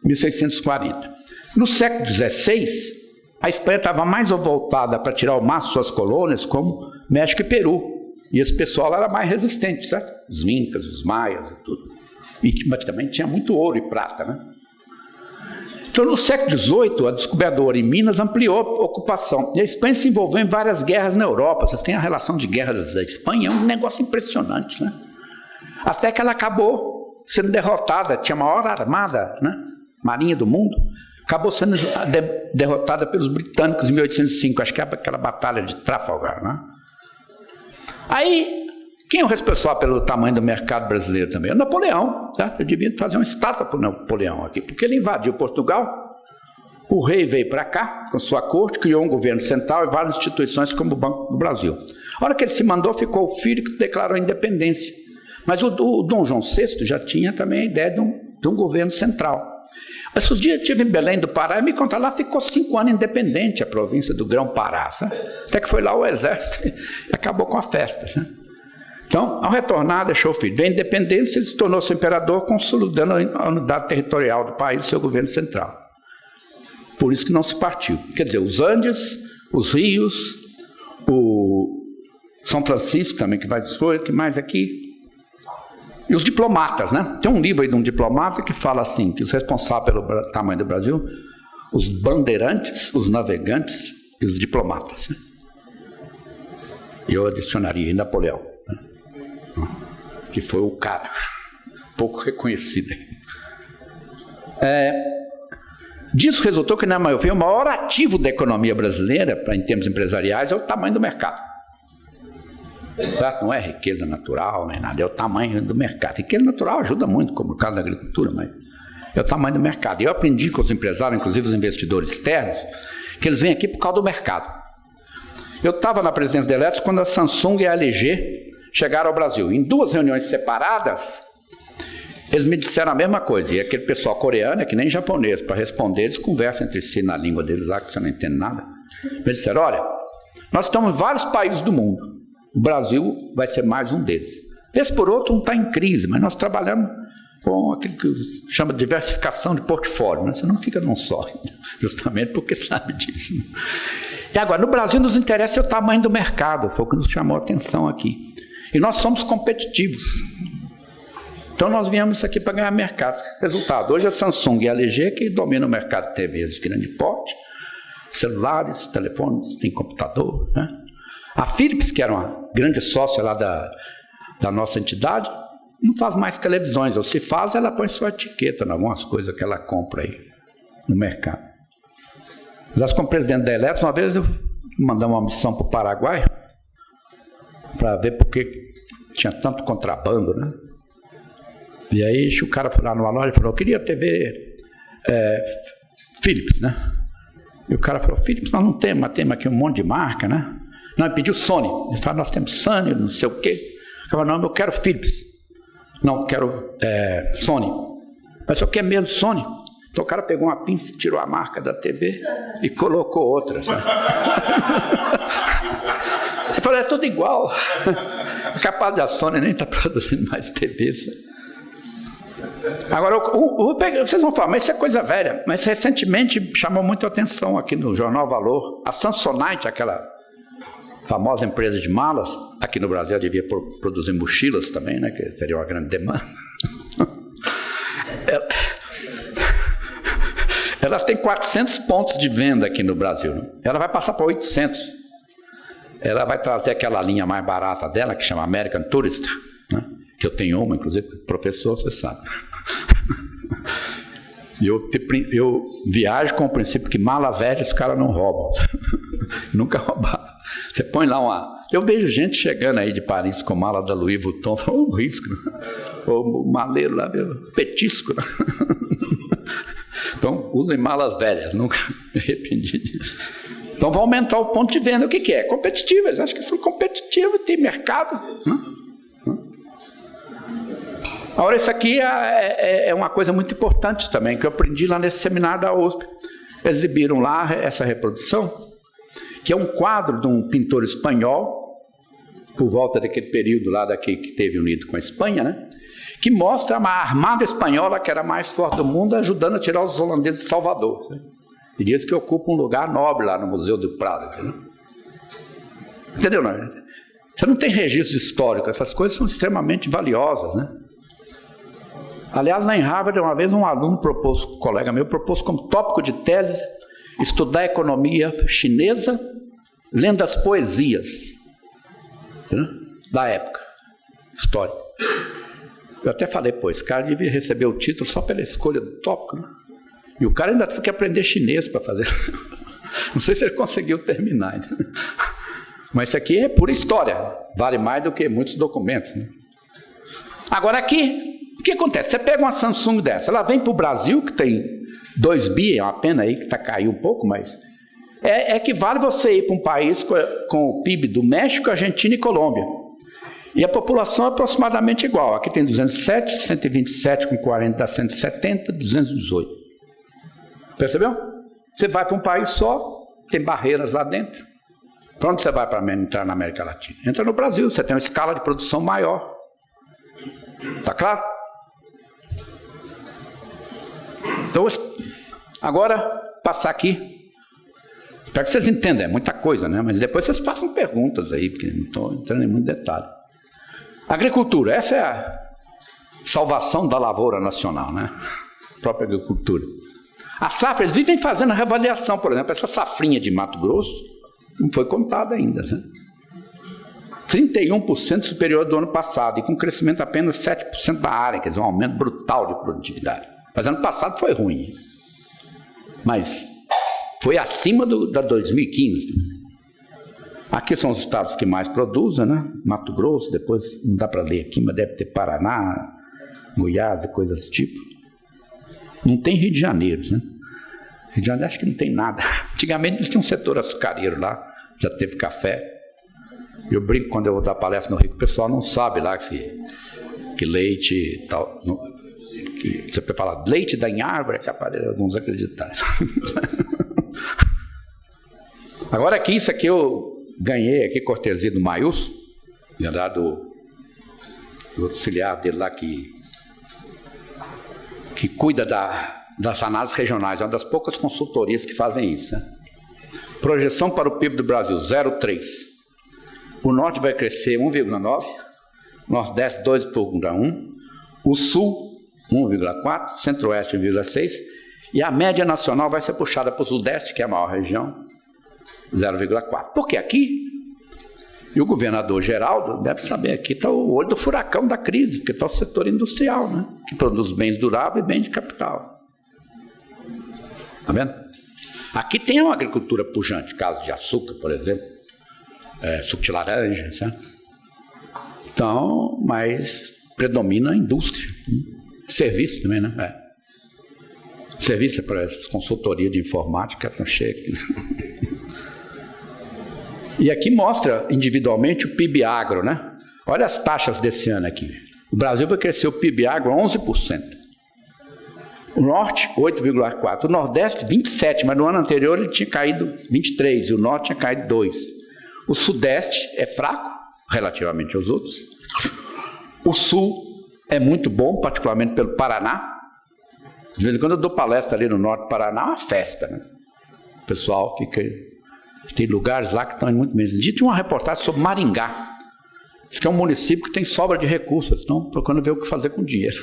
1640. No século XVI, a Espanha estava mais voltada para tirar o máximo suas colônias, como México e Peru. E esse pessoal era mais resistente, certo? Os incas, os maias e tudo. Mas também tinha muito ouro e prata, né? Então, no século XVIII, a descoberta do ouro em Minas ampliou a ocupação. E a Espanha se envolveu em várias guerras na Europa. Vocês têm a relação de guerras da Espanha, é um negócio impressionante, né? Até que ela acabou sendo derrotada, tinha a maior armada, né, marinha do mundo, acabou sendo derrotada pelos britânicos em 1805, acho que é aquela batalha de Trafalgar, né? Aí, quem é o responsável pelo tamanho do mercado brasileiro também? É o Napoleão, certo? Eu devia fazer uma estátua para o Napoleão aqui, porque ele invadiu Portugal, o rei veio para cá, com sua corte, criou um governo central e várias instituições como o Banco do Brasil. A hora que ele se mandou, ficou o filho que declarou a independência. Mas o Dom João VI já tinha também a ideia de um governo central. Esses dias eu estive em Belém do Pará e me contaram, lá ficou 5 anos independente a província do Grão-Pará, sabe? Até que foi lá o exército e acabou com a festa, sabe? Então, ao retornar, deixou o filho. Veio a independência e se tornou-se imperador, consolidando a unidade territorial do país e seu governo central. Por isso que não se partiu. Quer dizer, os Andes, os rios, o São Francisco também, que vai descolar, que mais aqui? E os diplomatas, né? Tem um livro aí de um diplomata que fala assim, que os responsáveis pelo tamanho do Brasil, os bandeirantes, os navegantes e os diplomatas, né? Eu adicionaria Napoleão, né? Que foi o cara, pouco reconhecido. Disso resultou que, na maioria, o maior ativo da economia brasileira, em termos empresariais, é o tamanho do mercado. Não é riqueza natural, nem nada, é o tamanho do mercado. Riqueza natural ajuda muito, como no caso da agricultura, mas é o tamanho do mercado. E eu aprendi com os empresários, inclusive os investidores externos, que eles vêm aqui por causa do mercado. Eu estava na presidência da Eletros quando a Samsung e a LG chegaram ao Brasil. Em 2 reuniões separadas, eles me disseram a mesma coisa. E aquele pessoal coreano, é que nem japonês, para responder, eles conversam entre si na língua deles lá, que você não entende nada. Eles disseram, olha, nós estamos em vários países do mundo. O Brasil vai ser mais um deles. Vez por outro, não está em crise, mas nós trabalhamos com aquilo que chama de diversificação de portfólio, né? Você não fica num só, justamente porque sabe disso, né? E agora, no Brasil nos interessa o tamanho do mercado, foi o que nos chamou a atenção aqui. E nós somos competitivos. Então nós viemos aqui para ganhar mercado. Resultado, hoje a Samsung e a LG que dominam o mercado de TVs de grande porte, celulares, telefones, tem computador, né? A Philips, que era uma grande sócia lá da nossa entidade, não faz mais televisões, ou se faz, ela põe sua etiqueta em algumas coisas que ela compra aí no mercado. Mas como presidente da Eletros, uma vez eu mandei uma missão para o Paraguai para ver por que tinha tanto contrabando, né? E aí o cara foi lá numa loja e falou, eu queria TV Philips, né? E o cara falou, Philips nós não temos, mas temos aqui um monte de marca, né? Não, ele pediu Sony. Ele falou, nós temos Sony, não sei o quê. Eu falei, não, eu quero Philips. Não, eu quero Sony. Mas eu quero mesmo Sony. Então o cara pegou uma pinça, tirou a marca da TV e colocou outra. Sabe? Eu falei, é tudo igual. Capaz da Sony nem está produzindo mais TVs. Agora, vocês vão falar, mas isso é coisa velha. Mas recentemente chamou muito a atenção aqui no Jornal Valor. A Samsonite, aquela famosa empresa de malas, aqui no Brasil devia produzir mochilas também, né, que seria uma grande demanda. Ela tem 400 pontos de venda aqui no Brasil, né? Ela vai passar para 800. Ela vai trazer aquela linha mais barata dela, que chama American Tourister, né? Que eu tenho uma, inclusive, professor, você sabe. Eu viajo com o princípio que mala velha os caras não roubam. Nunca roubaram. Você põe lá uma... Eu vejo gente chegando aí de Paris com mala da Louis Vuitton, um risco, o maleiro lá, petisco. Então, usem malas velhas, nunca me arrependi disso. Então, vai aumentar o ponto de venda. O que é? Competitivo, eles acham que são competitivos, tem mercado. Agora, isso aqui é uma coisa muito importante também, que eu aprendi lá nesse seminário da USP. Exibiram lá essa reprodução, que é um quadro de um pintor espanhol, por volta daquele período lá que teve unido com a Espanha, né? Que mostra a armada espanhola, que era a mais forte do mundo, ajudando a tirar os holandeses de Salvador. Né? E diz que ocupa um lugar nobre lá no Museu do Prado. Entendeu? Não? Você não tem registro histórico, essas coisas são extremamente valiosas, né? Aliás, lá em Harvard, uma vez um aluno um colega meu, propôs como tópico de tese estudar a economia chinesa lendo as poesias, né, da época histórica. Eu até falei, pô, esse cara devia receber o título só pela escolha do tópico, né? E o cara ainda teve que aprender chinês para fazer. Não sei se ele conseguiu terminar. Mas isso aqui é pura história, vale mais do que muitos documentos, né? Agora aqui, o que acontece? Você pega uma Samsung dessa, ela vem para o Brasil, que tem 2 bi, é uma pena aí que caiu um pouco, mas equivale você ir para um país com o PIB do México, Argentina e Colômbia. E a população é aproximadamente igual. Aqui tem 207, 127 com 40 dá 170, 218. Percebeu? Você vai para um país só, tem barreiras lá dentro. Para onde você vai para entrar na América Latina? Entra no Brasil, você tem uma escala de produção maior. Está claro? Então, agora, passar aqui. Espero que vocês entendam, é muita coisa, né? Mas depois vocês façam perguntas aí, porque não estou entrando em muito detalhe. Agricultura, essa é a salvação da lavoura nacional, né? A própria agricultura. A safra, eles vivem fazendo a reavaliação, por exemplo, essa safrinha de Mato Grosso não foi contada ainda, né? 31% superior do ano passado, e com crescimento apenas 7% da área, quer dizer, um aumento brutal de produtividade. Mas ano passado foi ruim, mas foi acima da 2015. Aqui são os estados que mais produzem, né? Mato Grosso, depois não dá para ler aqui, mas deve ter Paraná, Goiás e coisas desse tipo. Não tem Rio de Janeiro, né? Rio de Janeiro acho que não tem nada. Antigamente tinha um setor açucareiro lá, já teve café. Eu brinco quando eu vou dar palestra no Rio, o pessoal não sabe lá que leite e tal. Que você pode falar leite da em árvore, é capaz de alguns acreditarem. Agora aqui, isso aqui eu ganhei aqui cortesia do Maius, do auxiliar dele lá que cuida das análises regionais, é uma das poucas consultorias que fazem isso, né? Projeção para o PIB do Brasil, 0,3. O Norte vai crescer 1,9, Nordeste 2,1, o Sul 1,4, Centro-Oeste 1,6, e a média nacional vai ser puxada para o Sudeste, que é a maior região, 0,4. Porque aqui, e o governador Geraldo deve saber, aqui está o olho do furacão da crise, porque está o setor industrial, né, que produz bens duráveis e bens de capital. Está vendo? Aqui tem uma agricultura pujante, caso de açúcar, por exemplo, suco de laranja, certo? Então, mas predomina a indústria. Serviço também, né? Serviço para essas consultorias de informática, estão cheias aqui. E aqui mostra individualmente o PIB agro, né? Olha as taxas desse ano aqui. O Brasil vai crescer o PIB agro 11%. O Norte, 8,4%. O Nordeste, 27%, mas no ano anterior ele tinha caído 23%, e o Norte tinha caído 2%. O Sudeste é fraco, relativamente aos outros. O Sul é muito bom, particularmente pelo Paraná. De vez em quando eu dou palestra ali no norte do Paraná, é uma festa, né? O pessoal fica... Tem lugares lá que estão em muito menos. Tinha uma reportagem sobre Maringá. Diz que é um município que tem sobra de recursos, estão procurando ver o que fazer com o dinheiro.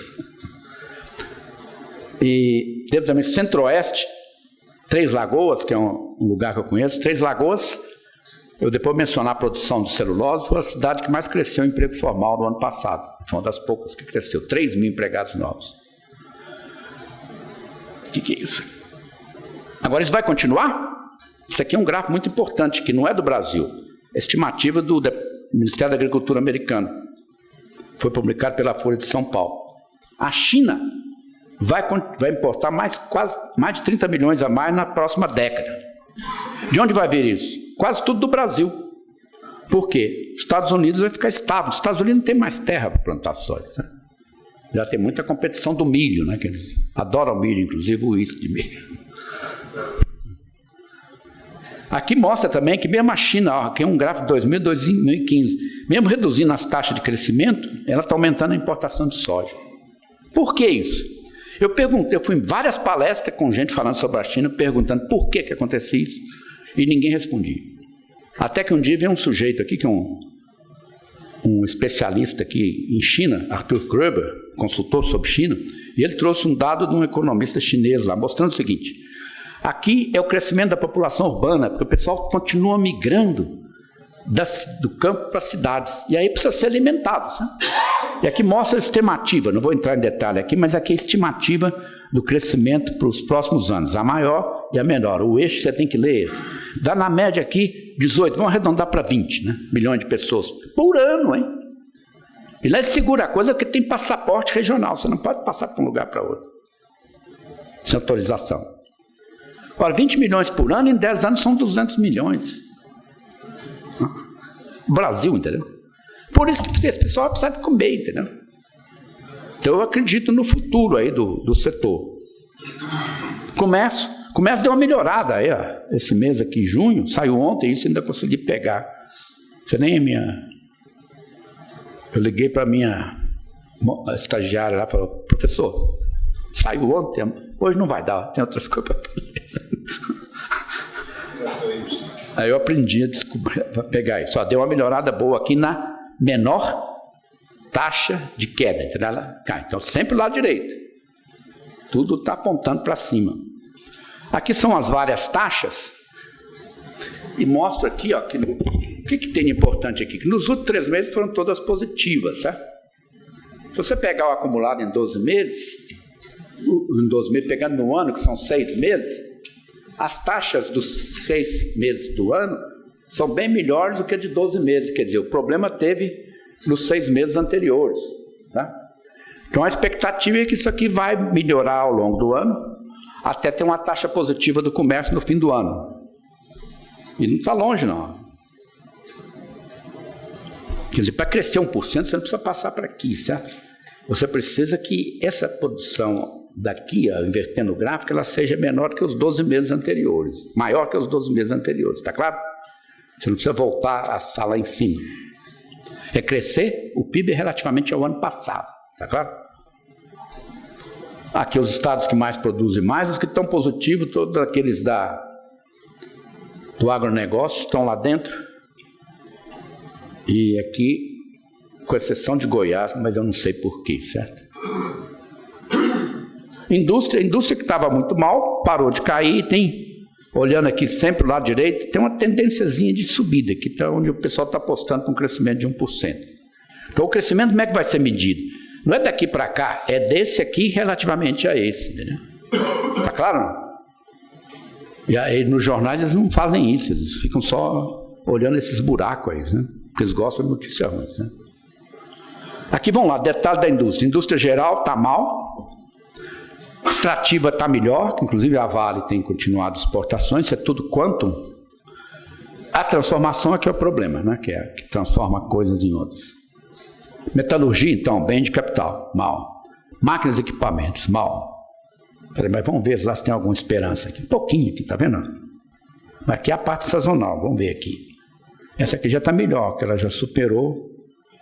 E teve também Centro-Oeste, Três Lagoas, que é um lugar que eu conheço. Três Lagoas, eu depois mencionar a produção de celulose, foi a cidade que mais cresceu em emprego formal no ano passado. Foi uma das poucas que cresceu, 3 mil empregados novos. O que é isso? Agora, isso vai continuar? Isso aqui é um gráfico muito importante, que não é do Brasil. É estimativa do Ministério da Agricultura americano. Foi publicado pela Folha de São Paulo. A China vai importar mais de 30 milhões a mais na próxima década. De onde vai vir isso? Quase tudo do Brasil. Por quê? Os Estados Unidos vai ficar estável. Os Estados Unidos não tem mais terra para plantar soja. Né? Já tem muita competição do milho, né? Que eles adoram milho, inclusive o uísque de milho. Aqui mostra também que mesmo a China, aqui é um gráfico de 2015, mesmo reduzindo as taxas de crescimento, ela está aumentando a importação de soja. Por que isso? Eu fui em várias palestras com gente falando sobre a China, perguntando por que acontecia isso, e ninguém respondia. Até que um dia veio um sujeito aqui, que é um especialista aqui em China, Arthur Gruber, consultor sobre China, e ele trouxe um dado de um economista chinês lá, mostrando o seguinte: aqui é o crescimento da população urbana, porque o pessoal continua migrando do campo para as cidades. E aí precisa ser alimentado. Sabe? E aqui mostra a estimativa, não vou entrar em detalhe aqui, mas aqui é a estimativa do crescimento para os próximos anos. A maior e a menor. O eixo você tem que ler esse. Dá na média aqui 18, vamos arredondar para 20, né? Milhões de pessoas por ano, hein? E lá segura a coisa que tem passaporte regional. Você não pode passar de um lugar para outro sem autorização. Ora, 20 milhões por ano, em 10 anos são 200 milhões. Brasil, entendeu? Por isso que esse pessoal precisa de comer, entendeu? Então eu acredito no futuro aí do setor. Comércio deu uma melhorada aí, ó. Esse mês aqui, junho, saiu ontem, isso ainda consegui pegar. Você nem é minha... Eu liguei para a minha estagiária lá e falou: professor, saiu ontem, hoje não vai dar, tem outras coisas para fazer. Aí eu aprendi a descobrir, a pegar isso. Só deu uma melhorada boa aqui na menor taxa de queda, entendeu? Ela cai. Então, sempre lá direito. Tudo está apontando para cima. Aqui são as várias taxas. E mostro aqui, ó, que o que tem de importante aqui? Que nos últimos 3 meses foram todas positivas, certo? Se você pegar o acumulado em 12 meses, pegando no ano, que são 6 meses, as taxas dos 6 meses do ano são bem melhores do que a de 12 meses. Quer dizer, o problema teve nos 6 meses anteriores. Tá? Então, a expectativa é que isso aqui vai melhorar ao longo do ano, até ter uma taxa positiva do comércio no fim do ano. E não está longe, não. Quer dizer, para crescer 1%, você não precisa passar para aqui, certo? Você precisa que essa produção daqui, ó, invertendo o gráfico, ela seja menor que os 12 meses anteriores. Maior que os 12 meses anteriores, está claro? Você não precisa voltar a sala em cima. É crescer o PIB relativamente ao ano passado, está claro? Aqui os estados que mais produzem mais, os que estão positivos, todos aqueles do agronegócio estão lá dentro. E aqui, com exceção de Goiás, mas eu não sei porquê, certo? Indústria que estava muito mal, parou de cair, tem, olhando aqui sempre do lado direito, tem uma tendênciazinha de subida, que está onde o pessoal está apostando com um crescimento de 1%. Então o crescimento como é que vai ser medido? Não é daqui para cá, é desse aqui relativamente a esse, entendeu? Está claro? Não? E aí nos jornais eles não fazem isso, eles ficam só olhando esses buracos aí, né? Porque eles gostam de notícia ruim, né? Aqui vamos lá, detalhe da indústria. Indústria geral está mal, extrativa está melhor, inclusive a Vale tem continuado exportações, isso é tudo quantum. A transformação é que é o problema, né? Que transforma coisas em outras. Metalurgia, então, bem de capital, mal. Máquinas e equipamentos, mal. Peraí, mas vamos ver se lá tem alguma esperança aqui. Um pouquinho aqui, tá vendo? Mas aqui é a parte sazonal, vamos ver aqui. Essa aqui já está melhor, que ela já superou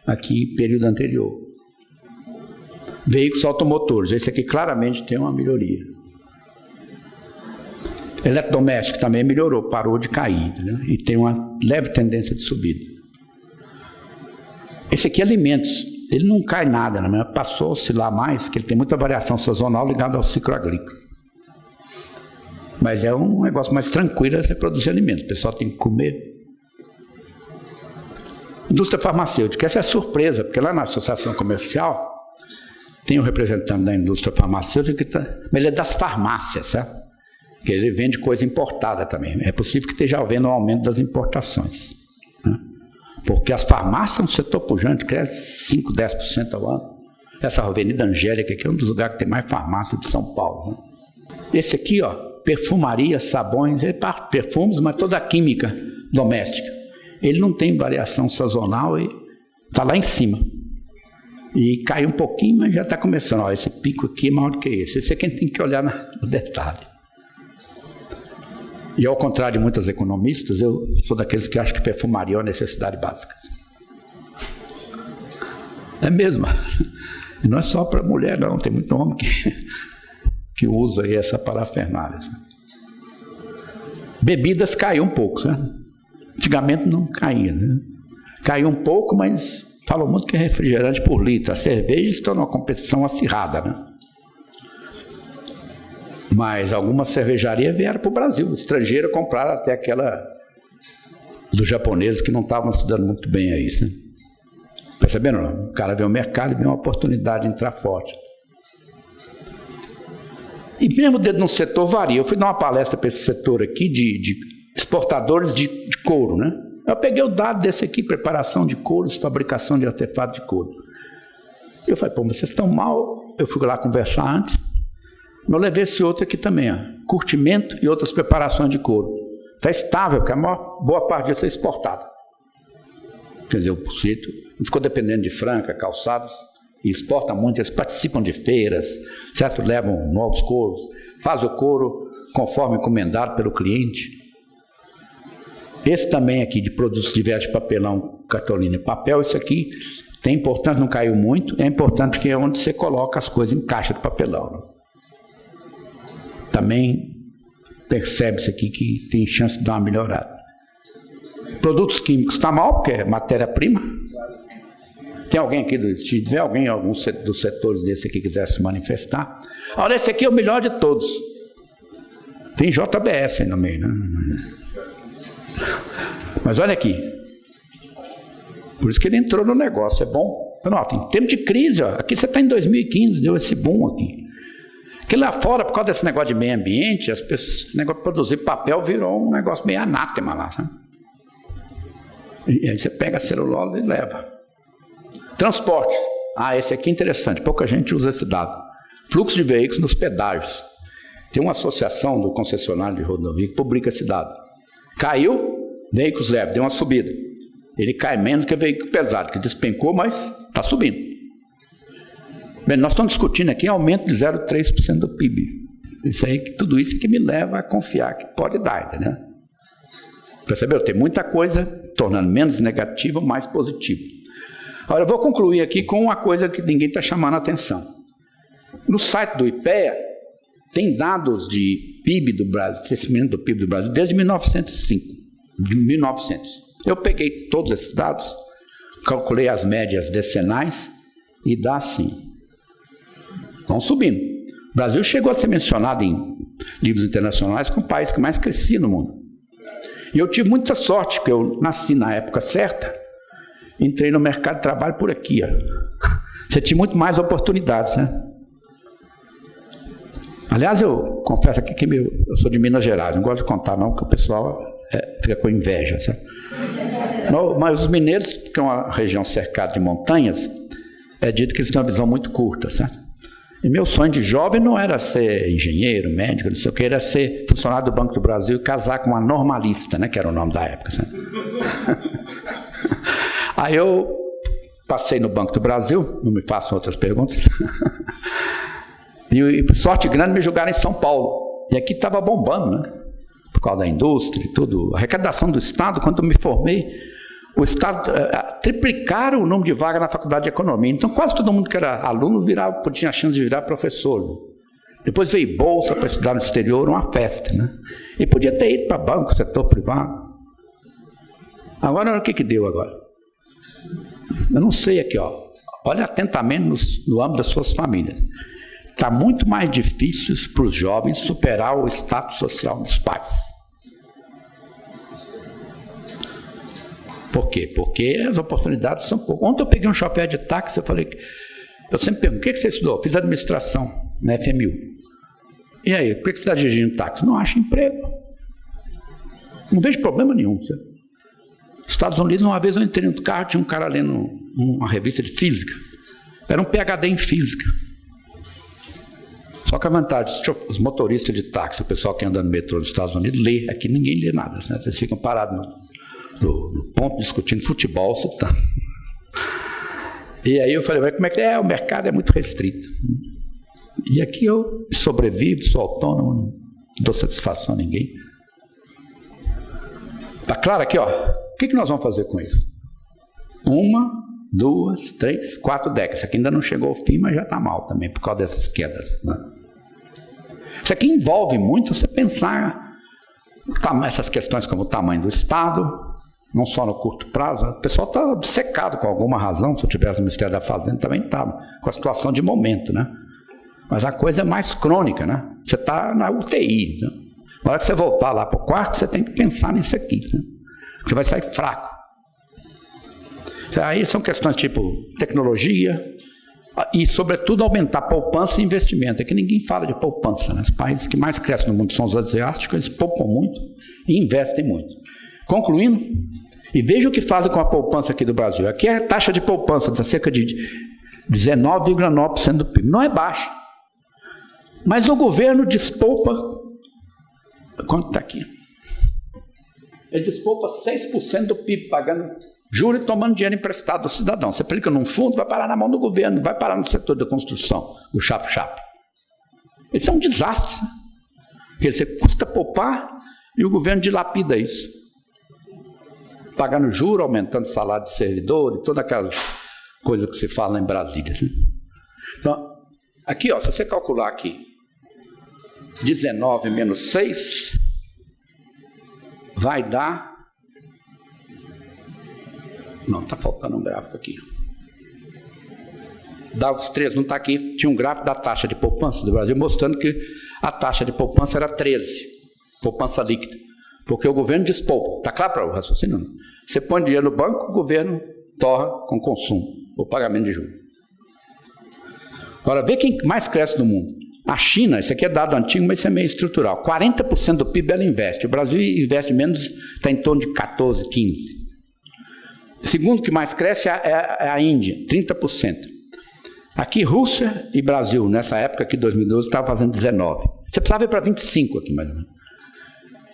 aqui período anterior. Veículos automotores, esse aqui claramente tem uma melhoria. Eletrodoméstico também melhorou, parou de cair, entendeu? E tem uma leve tendência de subida. Esse aqui é alimentos, ele não cai nada, né? Passou a oscilar mais, que ele tem muita variação sazonal ligada ao ciclo agrícola. Mas é um negócio mais tranquilo você produzir alimentos, o pessoal tem que comer. Indústria farmacêutica, essa é a surpresa, porque lá na associação comercial tem um representante da indústria farmacêutica, mas ele é das farmácias, sabe? Que ele vende coisa importada também. É possível que esteja havendo um aumento das importações, né? Porque as farmácias são um setor pujante, cresce 5, 10% ao ano. Essa Avenida Angélica aqui é um dos lugares que tem mais farmácia de São Paulo, né? Esse aqui, ó, perfumaria, sabões, perfumes, mas toda a química doméstica. Ele não tem variação sazonal e está lá em cima. E caiu um pouquinho, mas já está começando. Ó, esse pico aqui é maior do que esse. Esse aqui a gente tem que olhar no detalhe. E ao contrário de muitos economistas, eu sou daqueles que acham que perfumaria é uma necessidade básica. É mesmo. E não é só para mulher, não. Tem muito homem que usa aí essa parafernália. Bebidas caiu um pouco, né? Antigamente não caía, né? Caiu um pouco, mas falam muito que é refrigerante por litro. As cervejas estão numa competição acirrada, né? Mas algumas cervejarias vieram para o Brasil. Estrangeiros compraram até aquela dos japoneses que não estavam estudando muito bem a isso, né? Percebendo? O cara vê o mercado e vê uma oportunidade de entrar forte. E mesmo dentro de um setor varia. Eu fui dar uma palestra para esse setor aqui de exportadores de couro, né? Eu peguei o dado desse aqui, preparação de couros, fabricação de artefato de couro. Eu falei, pô, mas vocês estão mal. Eu fui lá conversar antes. Eu levei esse outro aqui também, ó, curtimento e outras preparações de couro. Está estável, porque a maior boa parte disso é exportada. Quer dizer, o sujeito não ficou dependendo de franca, calçados, e exporta muito, eles participam de feiras, certo? Levam novos couros, faz o couro conforme encomendado pelo cliente. Esse também aqui de produtos diversos de papelão, cartolina e papel, isso aqui tem importância, não caiu muito, é importante porque é onde você coloca as coisas em caixa de papelão, né? Também percebe-se aqui que tem chance de dar uma melhorada. Produtos químicos está mal, porque é matéria-prima. Tem alguém aqui, se tiver alguém em algum dos setores desse aqui que quiser se manifestar. Olha, esse aqui é o melhor de todos. Tem JBS aí no meio, né? Mas olha aqui. Por isso que ele entrou no negócio, é bom. Em termos de crise, ó, aqui você está em 2015, deu esse boom aqui. Porque lá fora, por causa desse negócio de meio ambiente, as pessoas, o negócio de produzir papel virou um negócio meio anátema lá, sabe? E aí você pega a celulose e leva. Transporte. Esse aqui é interessante, pouca gente usa esse dado. Fluxo de veículos nos pedágios. Tem uma associação do concessionário de rodovia que publica esse dado. Caiu, veículos leves, deu uma subida. Ele cai menos que o veículo pesado, que despencou, mas está subindo. Bem, nós estamos discutindo aqui aumento de 0,3% do PIB. Tudo isso que me leva a confiar que pode dar, entendeu? Percebeu? Tem muita coisa tornando menos negativo, mais positivo. Agora, eu vou concluir aqui com uma coisa que ninguém está chamando a atenção. No site do IPEA, tem dados de PIB do Brasil, crescimento do PIB do Brasil, desde 1905. De 1900. Eu peguei todos esses dados, calculei as médias decenais e dá assim. Vão subindo. O Brasil chegou a ser mencionado em livros internacionais como o país que mais crescia no mundo. E eu tive muita sorte, porque eu nasci na época certa, entrei no mercado de trabalho por aqui, ó. Você tinha muito mais oportunidades, né? Aliás, eu confesso aqui que eu sou de Minas Gerais, não gosto de contar não, porque o pessoal fica com inveja, sabe? Mas os mineiros, que é uma região cercada de montanhas, é dito que eles têm uma visão muito curta, certo? E meu sonho de jovem não era ser engenheiro, médico, não sei o que, era ser funcionário do Banco do Brasil e casar com uma normalista, né, que era o nome da época. Sabe? Aí eu passei no Banco do Brasil, não me façam outras perguntas, e por sorte grande me jogaram em São Paulo. E aqui estava bombando, né, por causa da indústria e tudo. A arrecadação do Estado, quando eu me formei, o Estado triplicaram o número de vagas na Faculdade de Economia. Então, quase todo mundo que era aluno tinha a chance de virar professor. Depois veio bolsa para estudar no exterior, uma festa, né? E podia ter ido para banco, setor privado. Agora, o que deu agora? Eu não sei aqui, ó. Olha atentamente no âmbito das suas famílias. Está muito mais difícil para os jovens superar o status social dos pais. Por quê? Porque as oportunidades são poucas. Ontem eu peguei um chofé de táxi, eu sempre pergunto, o que você estudou? Fiz administração na FMU. E aí, por que você está dirigindo táxi? Não acha emprego. Não vejo problema nenhum. Nos Estados Unidos, uma vez eu entrei no carro, tinha um cara lendo uma revista de física. Era um PhD em física. Só que a vantagem, os motoristas de táxi, o pessoal que anda no metrô nos Estados Unidos, lê. Aqui ninguém lê nada, né? Vocês ficam parados no ponto discutindo futebol, citando. E aí eu falei, mas como é que é? O mercado é muito restrito. E aqui eu sobrevivo, sou autônomo, não dou satisfação a ninguém. Tá claro aqui, ó? O que nós vamos fazer com isso? 1, 2, 3, 4 décadas. Isso aqui ainda não chegou ao fim, mas já está mal também, por causa dessas quedas, né? Isso aqui envolve muito você pensar essas questões como o tamanho do Estado, não só no curto prazo. O pessoal está obcecado com alguma razão, se eu tivesse no Ministério da Fazenda também estava, com a situação de momento, né? Mas a coisa é mais crônica, né? Você está na UTI, né? Na hora que você voltar lá para o quarto, você tem que pensar nisso aqui, né? Você vai sair fraco. Aí são questões tipo tecnologia e, sobretudo, aumentar poupança e investimento. É que ninguém fala de poupança, né? Os países que mais crescem no mundo são os asiáticos, eles poupam muito e investem muito. Concluindo, e veja o que fazem com a poupança aqui do Brasil. Aqui a taxa de poupança está cerca de 19,9% do PIB. Não é baixa. Mas o governo despoupa... Quanto está aqui? Ele despoupa 6% do PIB, pagando juros e tomando dinheiro emprestado do cidadão. Você aplica num fundo, vai parar na mão do governo, vai parar no setor da construção, do chap-chap. Isso é um desastre. Porque você custa poupar e o governo dilapida isso. Pagando juros, aumentando o salário de servidor e toda aquela coisa que se fala em Brasília. Né? Então, aqui, ó, se você calcular aqui, 19 menos 6, vai dar... Não, está faltando um gráfico aqui. Dá os 13, não está aqui. Tinha um gráfico da taxa de poupança do Brasil, mostrando que a taxa de poupança era 13, poupança líquida. Porque o governo despoupa. Está claro para o raciocínio? Não? Você põe dinheiro no banco, o governo torra com consumo, o pagamento de juros. Agora, vê quem mais cresce no mundo. A China, isso aqui é dado antigo, mas isso é meio estrutural. 40% do PIB ela investe. O Brasil investe menos, está em torno de 14, 15%. O segundo que mais cresce é a Índia, 30%. Aqui, Rússia e Brasil, nessa época aqui, 2012, estava fazendo 19%. Você precisava ir para 25% aqui, mais ou menos.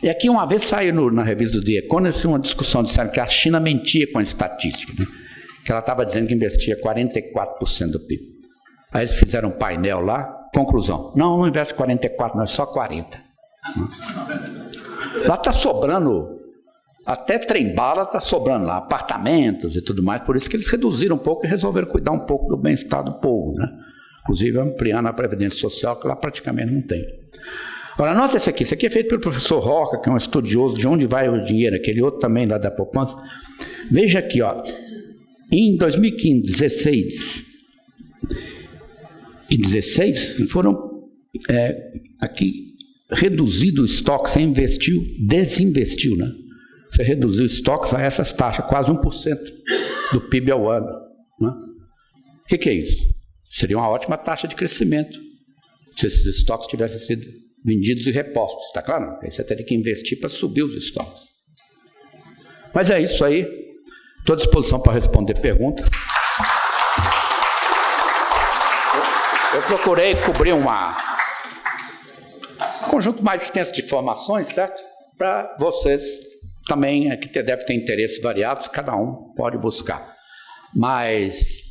E aqui, uma vez saiu na revista do The Economist uma discussão, disseram que a China mentia com a estatística, né? Que ela estava dizendo que investia 44% do PIB. Aí eles fizeram um painel lá, conclusão, não investe 44%, não, é só 40%. Lá está sobrando, até trem-bala está sobrando lá, apartamentos e tudo mais, por isso que eles reduziram um pouco e resolveram cuidar um pouco do bem-estar do povo, né? Inclusive ampliando a Previdência Social, que lá praticamente não tem. Agora, anota esse aqui é feito pelo professor Roca, que é um estudioso de onde vai o dinheiro, aquele outro também lá da poupança. Veja aqui, ó, em 2015, 16 e 16, foram aqui reduzido o estoque, você investiu, desinvestiu, né? Você reduziu estoques a essas taxas, quase 1% do PIB ao ano, né? O que é isso? Seria uma ótima taxa de crescimento se esses estoques tivessem sido vendidos e repostos, está claro? Aí você teria que investir para subir os estoques. Mas é isso aí. Estou à disposição para responder perguntas. Eu procurei cobrir um conjunto mais extenso de informações, certo? Para vocês também, que devem ter interesses variados, cada um pode buscar. Mas,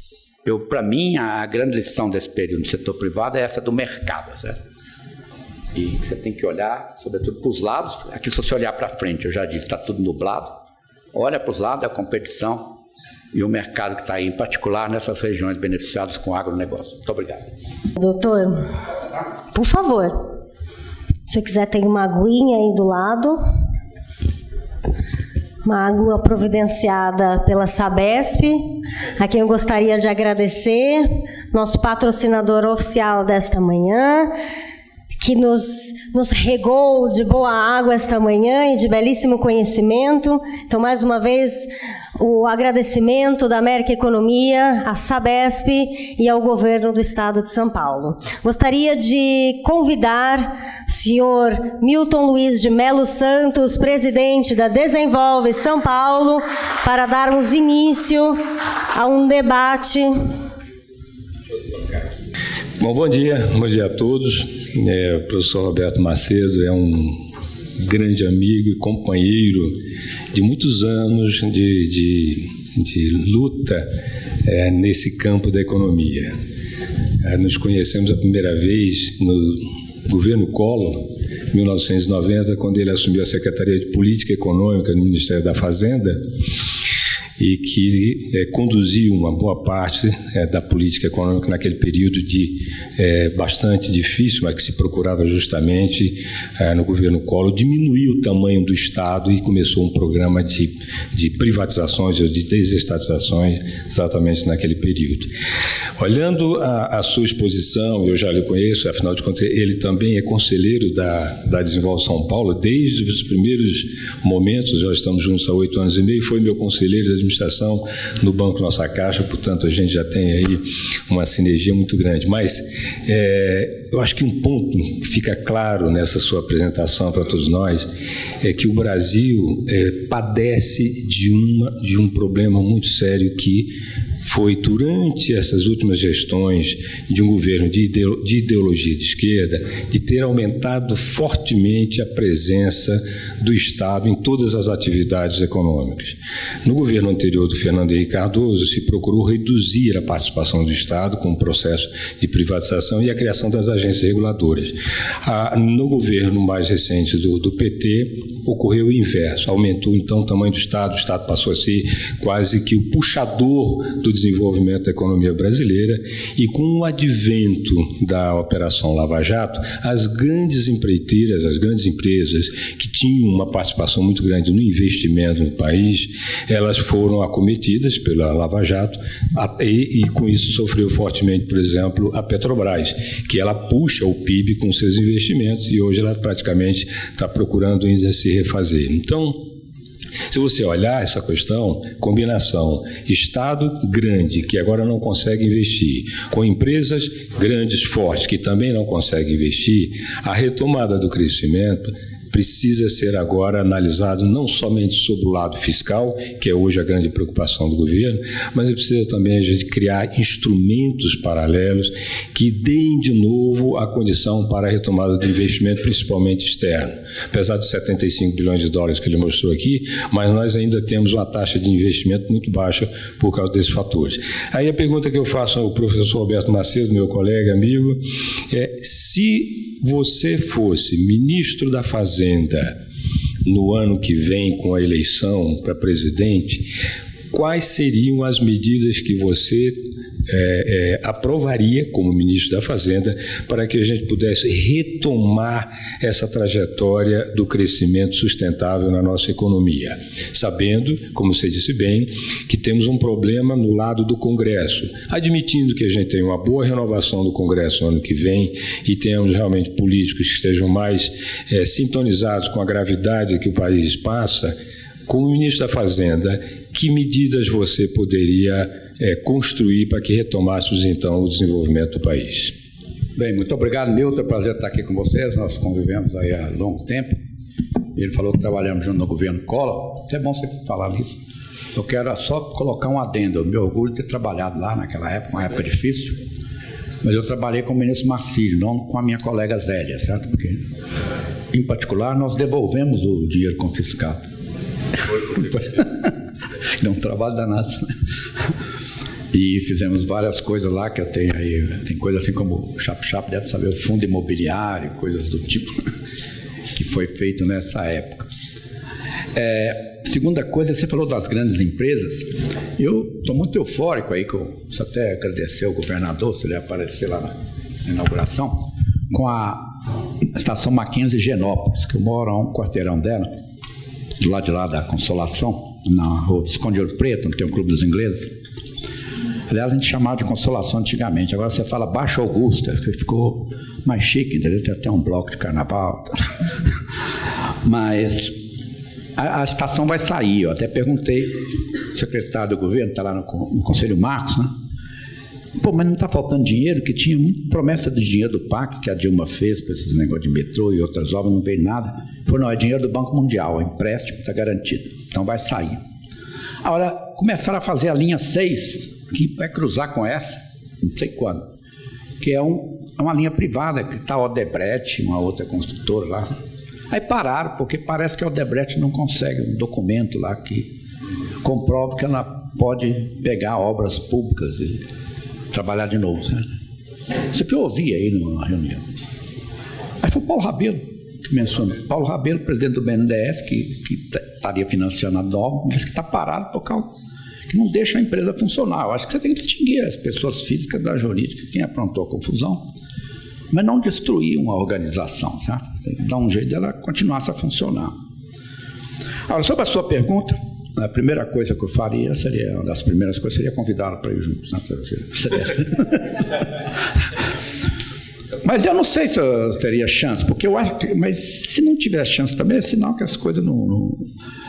para mim, a grande lição desse período no setor privado é essa do mercado, certo? E você tem que olhar, sobretudo, para os lados. Aqui, se você olhar para frente, eu já disse, está tudo nublado. Olha para os lados, a competição. e o mercado que está aí, em particular nessas regiões beneficiadas com o agronegócio. Muito obrigado. Doutor, por favor, se você quiser, tem uma aguinha aí do lado. Uma água providenciada pela Sabesp, a quem eu gostaria de agradecer, nosso patrocinador oficial desta manhã, que nos regou de boa água esta manhã e de belíssimo conhecimento. Então, mais uma vez, o agradecimento da América Economia, à Sabesp e ao governo do Estado de São Paulo. Gostaria de convidar o senhor Milton Luiz de Melo Santos, presidente da Desenvolve São Paulo, para darmos início a um debate. Bom dia a todos. O professor Roberto Macedo é um grande amigo e companheiro de muitos anos de luta nesse campo da economia. Nos conhecemos a primeira vez no governo Collor, em 1990, quando ele assumiu a Secretaria de Política Econômica no Ministério da Fazenda, e que conduziu uma boa parte da política econômica naquele período bastante difícil, mas que se procurava justamente no governo Collor diminuir o tamanho do Estado, e começou um programa de privatizações ou de desestatizações exatamente naquele período. Olhando a sua exposição, eu já lhe conheço, afinal de contas ele também é conselheiro da Desenvolve São Paulo desde os primeiros momentos, já estamos juntos há 8 anos e meio, foi meu conselheiro de administração no Banco Nossa Caixa, portanto a gente já tem aí uma sinergia muito grande. Mas eu acho que um ponto fica claro nessa sua apresentação para todos nós, é que o Brasil padece de um problema muito sério, que foi durante essas últimas gestões de um governo de ideologia de esquerda, de ter aumentado fortemente a presença do Estado em todas as atividades econômicas. No governo anterior do Fernando Henrique Cardoso, se procurou reduzir a participação do Estado com o processo de privatização e a criação das agências reguladoras. No governo mais recente do PT, ocorreu o inverso, aumentou então o tamanho do Estado, o Estado passou a ser quase que o puxador do desenvolvimento da economia brasileira, e com o advento da Operação Lava Jato, as grandes empreiteiras, as grandes empresas que tinham uma participação muito grande no investimento no país, elas foram acometidas pela Lava Jato e com isso sofreu fortemente, por exemplo, a Petrobras, que ela puxa o PIB com seus investimentos e hoje ela praticamente está procurando ainda se refazer. Então, se você olhar essa questão, combinação Estado grande, que agora não consegue investir, com empresas grandes, fortes, que também não conseguem investir, a retomada do crescimento precisa ser agora analisado não somente sobre o lado fiscal, que é hoje a grande preocupação do governo, mas precisa também a gente criar instrumentos paralelos que deem de novo a condição para a retomada do investimento, principalmente externo. Apesar de 75 bilhões de dólares que ele mostrou aqui, mas nós ainda temos uma taxa de investimento muito baixa por causa desses fatores. Aí a pergunta que eu faço ao professor Roberto Macedo, meu colega, amigo, é: se você fosse ministro da Fazenda no ano que vem, com a eleição para presidente, quais seriam as medidas que você aprovaria como ministro da Fazenda para que a gente pudesse retomar essa trajetória do crescimento sustentável na nossa economia, sabendo, como você disse bem, que temos um problema no lado do Congresso, admitindo que a gente tem uma boa renovação do Congresso no ano que vem e tenhamos realmente políticos que estejam mais sintonizados com a gravidade que o país passa. Como ministro da Fazenda, que medidas você poderia construir para que retomássemos, então, o desenvolvimento do país? Bem, muito obrigado, Milton. É um prazer estar aqui com vocês. Nós convivemos aí há longo tempo. Ele falou que trabalhamos junto no governo Collor. É bom você falar nisso. Eu quero só colocar um adendo. Eu me orgulho de ter trabalhado lá naquela época, uma época difícil. Mas eu trabalhei com o ministro Marcílio, não com a minha colega Zélia, certo? Porque, em particular, nós devolvemos o dinheiro confiscado. Deu um trabalho danado. E fizemos várias coisas lá que eu tenho aí. Tem coisa assim como o Chap deve saber, o fundo imobiliário, coisas do tipo, que foi feito nessa época. segunda coisa, você falou das grandes empresas. Eu estou muito eufórico aí, que eu preciso até agradecer ao governador, se ele aparecer lá na inauguração, com a estação Mackenzie Genópolis, que eu moro a um quarteirão dela, do lado de lá da Consolação, na rua Visconde de Ouro Preto, onde tem o Clube dos Ingleses. Aliás, a gente chamava de Consolação antigamente, agora você fala Baixo Augusta, que ficou mais chique, entendeu? Tem até um bloco de carnaval. Mas a estação vai sair, eu até perguntei, o secretário do governo está lá no Conselho Marcos, né? Pô, mas não está faltando dinheiro, que tinha muita promessa de dinheiro do PAC que a Dilma fez para esses negócios de metrô e outras obras, não veio nada. Falou, não, é dinheiro do Banco Mundial, é empréstimo, está garantido, então vai sair. Agora, começaram a fazer a linha 6, que vai cruzar com essa, não sei quando, que é uma linha privada, que está a Odebrecht, uma outra construtora lá. Aí pararam, porque parece que a Odebrecht não consegue um documento lá que comprove que ela pode pegar obras públicas e trabalhar de novo. Certo? Isso que eu ouvi aí numa reunião. Aí foi o Paulo Rabelo que mencionou. Paulo Rabelo, presidente do BNDES, que estaria financiando a obra, disse que está parado por causa que não deixa a empresa funcionar. Eu acho que você tem que distinguir as pessoas físicas da jurídica, quem aprontou a confusão, mas não destruir uma organização, certo? Tem que dar um jeito dela continuar a funcionar. Agora, sobre a sua pergunta, a primeira coisa que eu faria seria, uma das primeiras coisas seria convidá-la para ir juntos, né? Mas eu não sei se eu teria chance, porque eu acho que, mas se não tiver chance também é sinal que as coisas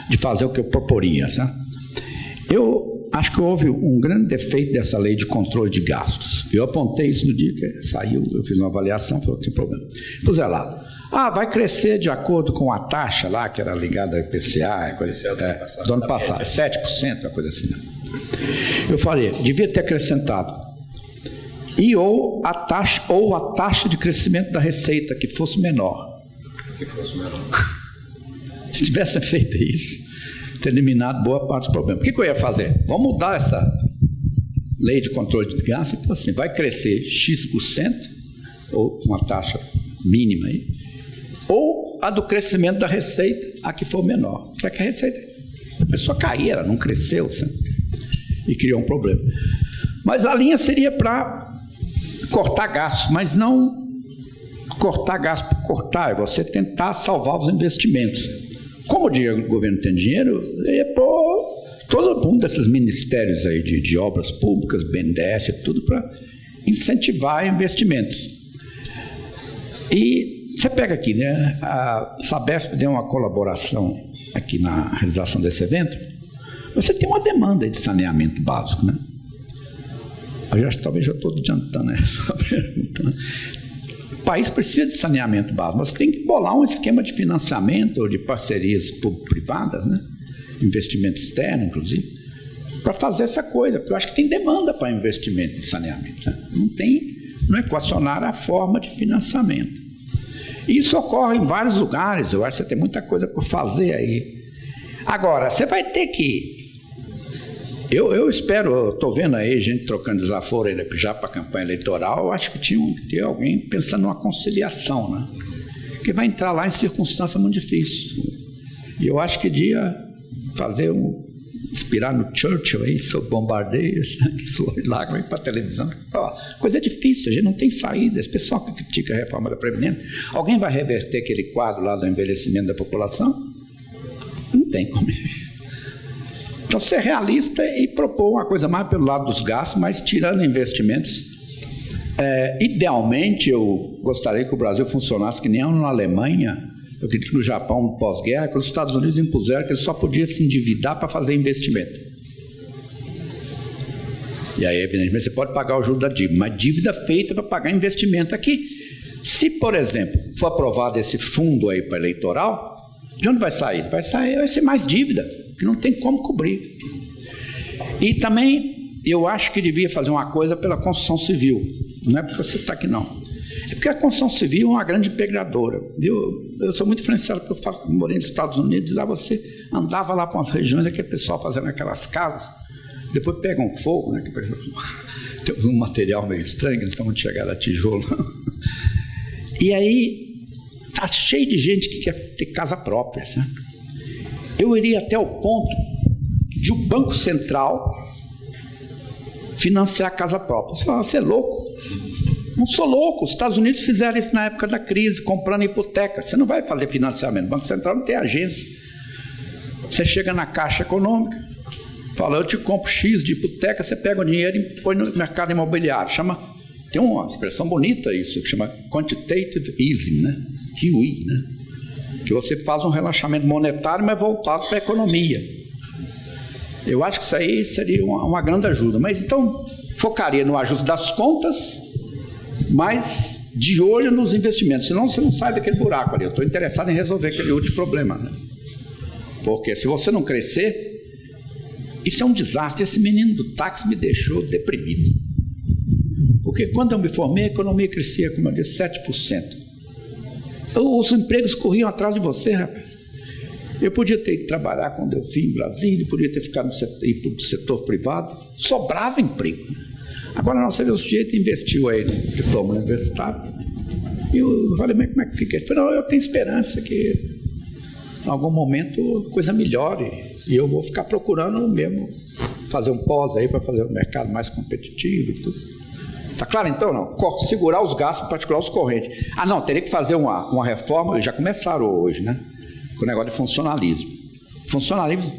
de fazer o que eu proporia, certo? Eu acho que houve um grande defeito dessa lei de controle de gastos. Eu apontei isso no dia que saiu, eu fiz uma avaliação, falei, não tem problema. Pus lá, vai crescer de acordo com a taxa lá, que era ligada ao IPCA, do ano passado, 7%, uma coisa assim. Eu falei, devia ter acrescentado, ou a taxa de crescimento da receita, que fosse menor. Se tivesse feito isso, ter eliminado boa parte do problema. O que eu ia fazer? Vamos mudar essa lei de controle de gasto, então assim, vai crescer X%, ou uma taxa mínima aí, ou a do crescimento da receita, a que for menor. Só que a receita começou a cair, ela não cresceu, sabe? E criou um problema. Mas a linha seria para cortar gastos, mas não cortar gasto por cortar, é você tentar salvar os investimentos. Como o governo tem dinheiro, é pôr todo mundo desses ministérios aí de obras públicas, BNDES, tudo para incentivar investimentos. E você pega aqui, né? A Sabesp deu uma colaboração aqui na realização desse evento. Você tem uma demanda de saneamento básico, né? Talvez já estou adiantando essa pergunta, né? O país precisa de saneamento básico, mas tem que bolar um esquema de financiamento ou de parcerias público-privadas, né? Investimento externo, inclusive, para fazer essa coisa, porque eu acho que tem demanda para investimento em saneamento, né? Não equacionar a forma de financiamento. E isso ocorre em vários lugares, eu acho que você tem muita coisa por fazer aí. Agora, você vai ter que... Eu espero, estou vendo aí gente trocando desaforo aí já para a campanha eleitoral, eu acho que tinha que ter alguém pensando numa conciliação, né? Que vai entrar lá em circunstância muito difícil. E eu acho que devia fazer inspirar no Churchill aí, sobre bombardeios, que sobe lá, vai para a televisão. Coisa difícil, a gente não tem saída. Esse pessoal que critica a reforma da Previdência, alguém vai reverter aquele quadro lá do envelhecimento da população? Não tem como. Então, ser realista e propor uma coisa mais pelo lado dos gastos, mas tirando investimentos. Idealmente, eu gostaria que o Brasil funcionasse que nem na Alemanha, eu acredito que no Japão, pós-guerra, que os Estados Unidos impuseram que ele só podia se endividar para fazer investimento. E aí, evidentemente, você pode pagar o juro da dívida, mas dívida feita para pagar investimento aqui. Se, por exemplo, for aprovado esse fundo aí para eleitoral, de onde vai sair? Vai ser mais dívida, que não tem como cobrir. E também eu acho que devia fazer uma coisa pela construção civil. Não é porque você está aqui, não. É porque a construção civil é uma grande integradora. Eu sou muito influenciado por morei nos Estados Unidos, e lá você andava lá para umas regiões, aquele pessoal fazendo aquelas casas, depois pegam fogo, né? Temos um material meio estranho, que eles estão muito chegados a tijolo. E aí está cheio de gente que quer ter casa própria, sabe? eu iria até o ponto de o Banco Central financiar a casa própria. Você fala, você é louco? Não sou louco. Os Estados Unidos fizeram isso na época da crise, comprando hipoteca. Você não vai fazer financiamento. O Banco Central não tem agência. Você chega na Caixa Econômica, fala, eu te compro X de hipoteca, você pega o dinheiro e põe no mercado imobiliário. Tem uma expressão bonita isso, que chama quantitative easing, né? QE, né? Que você faz um relaxamento monetário, mas voltado para a economia. Eu acho que isso aí seria uma grande ajuda. Mas então, focaria no ajuste das contas, mas de olho nos investimentos. Senão você não sai daquele buraco ali. Eu estou interessado em resolver aquele último problema, né? Porque se você não crescer, isso é um desastre. Esse menino do táxi me deixou deprimido. Porque quando eu me formei, a economia crescia, como eu disse, 7%. Os empregos corriam atrás de você, rapaz. Eu podia ter ido trabalhar com o Delfim em Brasília, podia ter ficado no setor privado, sobrava emprego. Agora não, você vê, o sujeito investiu aí no diploma universitário. E eu falei, mas como é que fica? Ele falou, não, eu tenho esperança que em algum momento a coisa melhore e eu vou ficar procurando mesmo fazer um pós aí para fazer o mercado mais competitivo e tudo. Tá claro então? Não? Segurar os gastos, em particular os correntes. Ah não, teria que fazer uma reforma, já começaram hoje, né? Com o negócio de funcionalismo. Funcionalismo,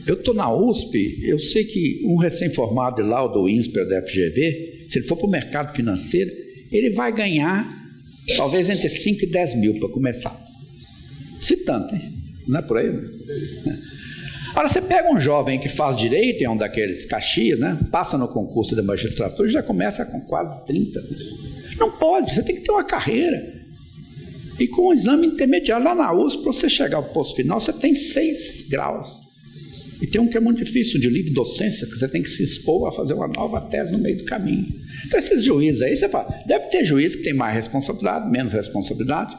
eu estou na USP, eu sei que um recém-formado de lá, do INSPER, da FGV, se ele for para o mercado financeiro, ele vai ganhar talvez entre 5 e 10 mil para começar. Se tanto, hein? Não é por aí? Né? Agora, você pega um jovem que faz direito, é um daqueles Caxias, né? Passa no concurso da magistratura e já começa com quase 30. Não pode, você tem que ter uma carreira. E com o exame intermediário lá na USP, para você chegar ao posto final, você tem 6 graus. E tem um que é muito difícil, de livre docência, que você tem que se expor a fazer uma nova tese no meio do caminho. Então, esses juízes aí, você fala, deve ter juiz que tem mais responsabilidade, menos responsabilidade,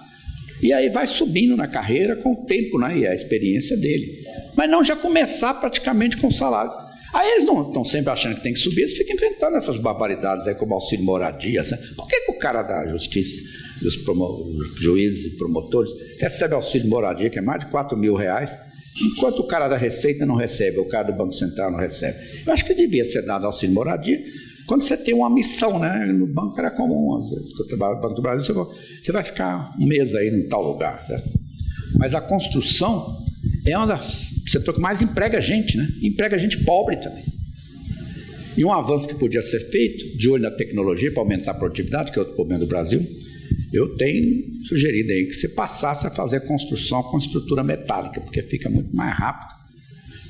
e aí vai subindo na carreira com o tempo, né, e a experiência dele. Mas não já começar praticamente com o salário. Aí eles não estão sempre achando que tem que subir, eles ficam inventando essas barbaridades aí, como auxílio moradia. Assim. Por que o cara da justiça, os juízes e promotores, recebe auxílio moradia, que é mais de R$4.000, enquanto o cara da Receita não recebe, o cara do Banco Central não recebe? Eu acho que devia ser dado auxílio moradia quando você tem uma missão, né? No banco era comum, às vezes, eu trabalho no Banco do Brasil, você vai ficar um mês aí em tal lugar. Né? Mas a construção é um dos setores que mais emprega gente, né? Emprega gente pobre também. E um avanço que podia ser feito, de olho na tecnologia, para aumentar a produtividade, que é outro problema do Brasil, eu tenho sugerido aí que você passasse a fazer construção com estrutura metálica, porque fica muito mais rápido.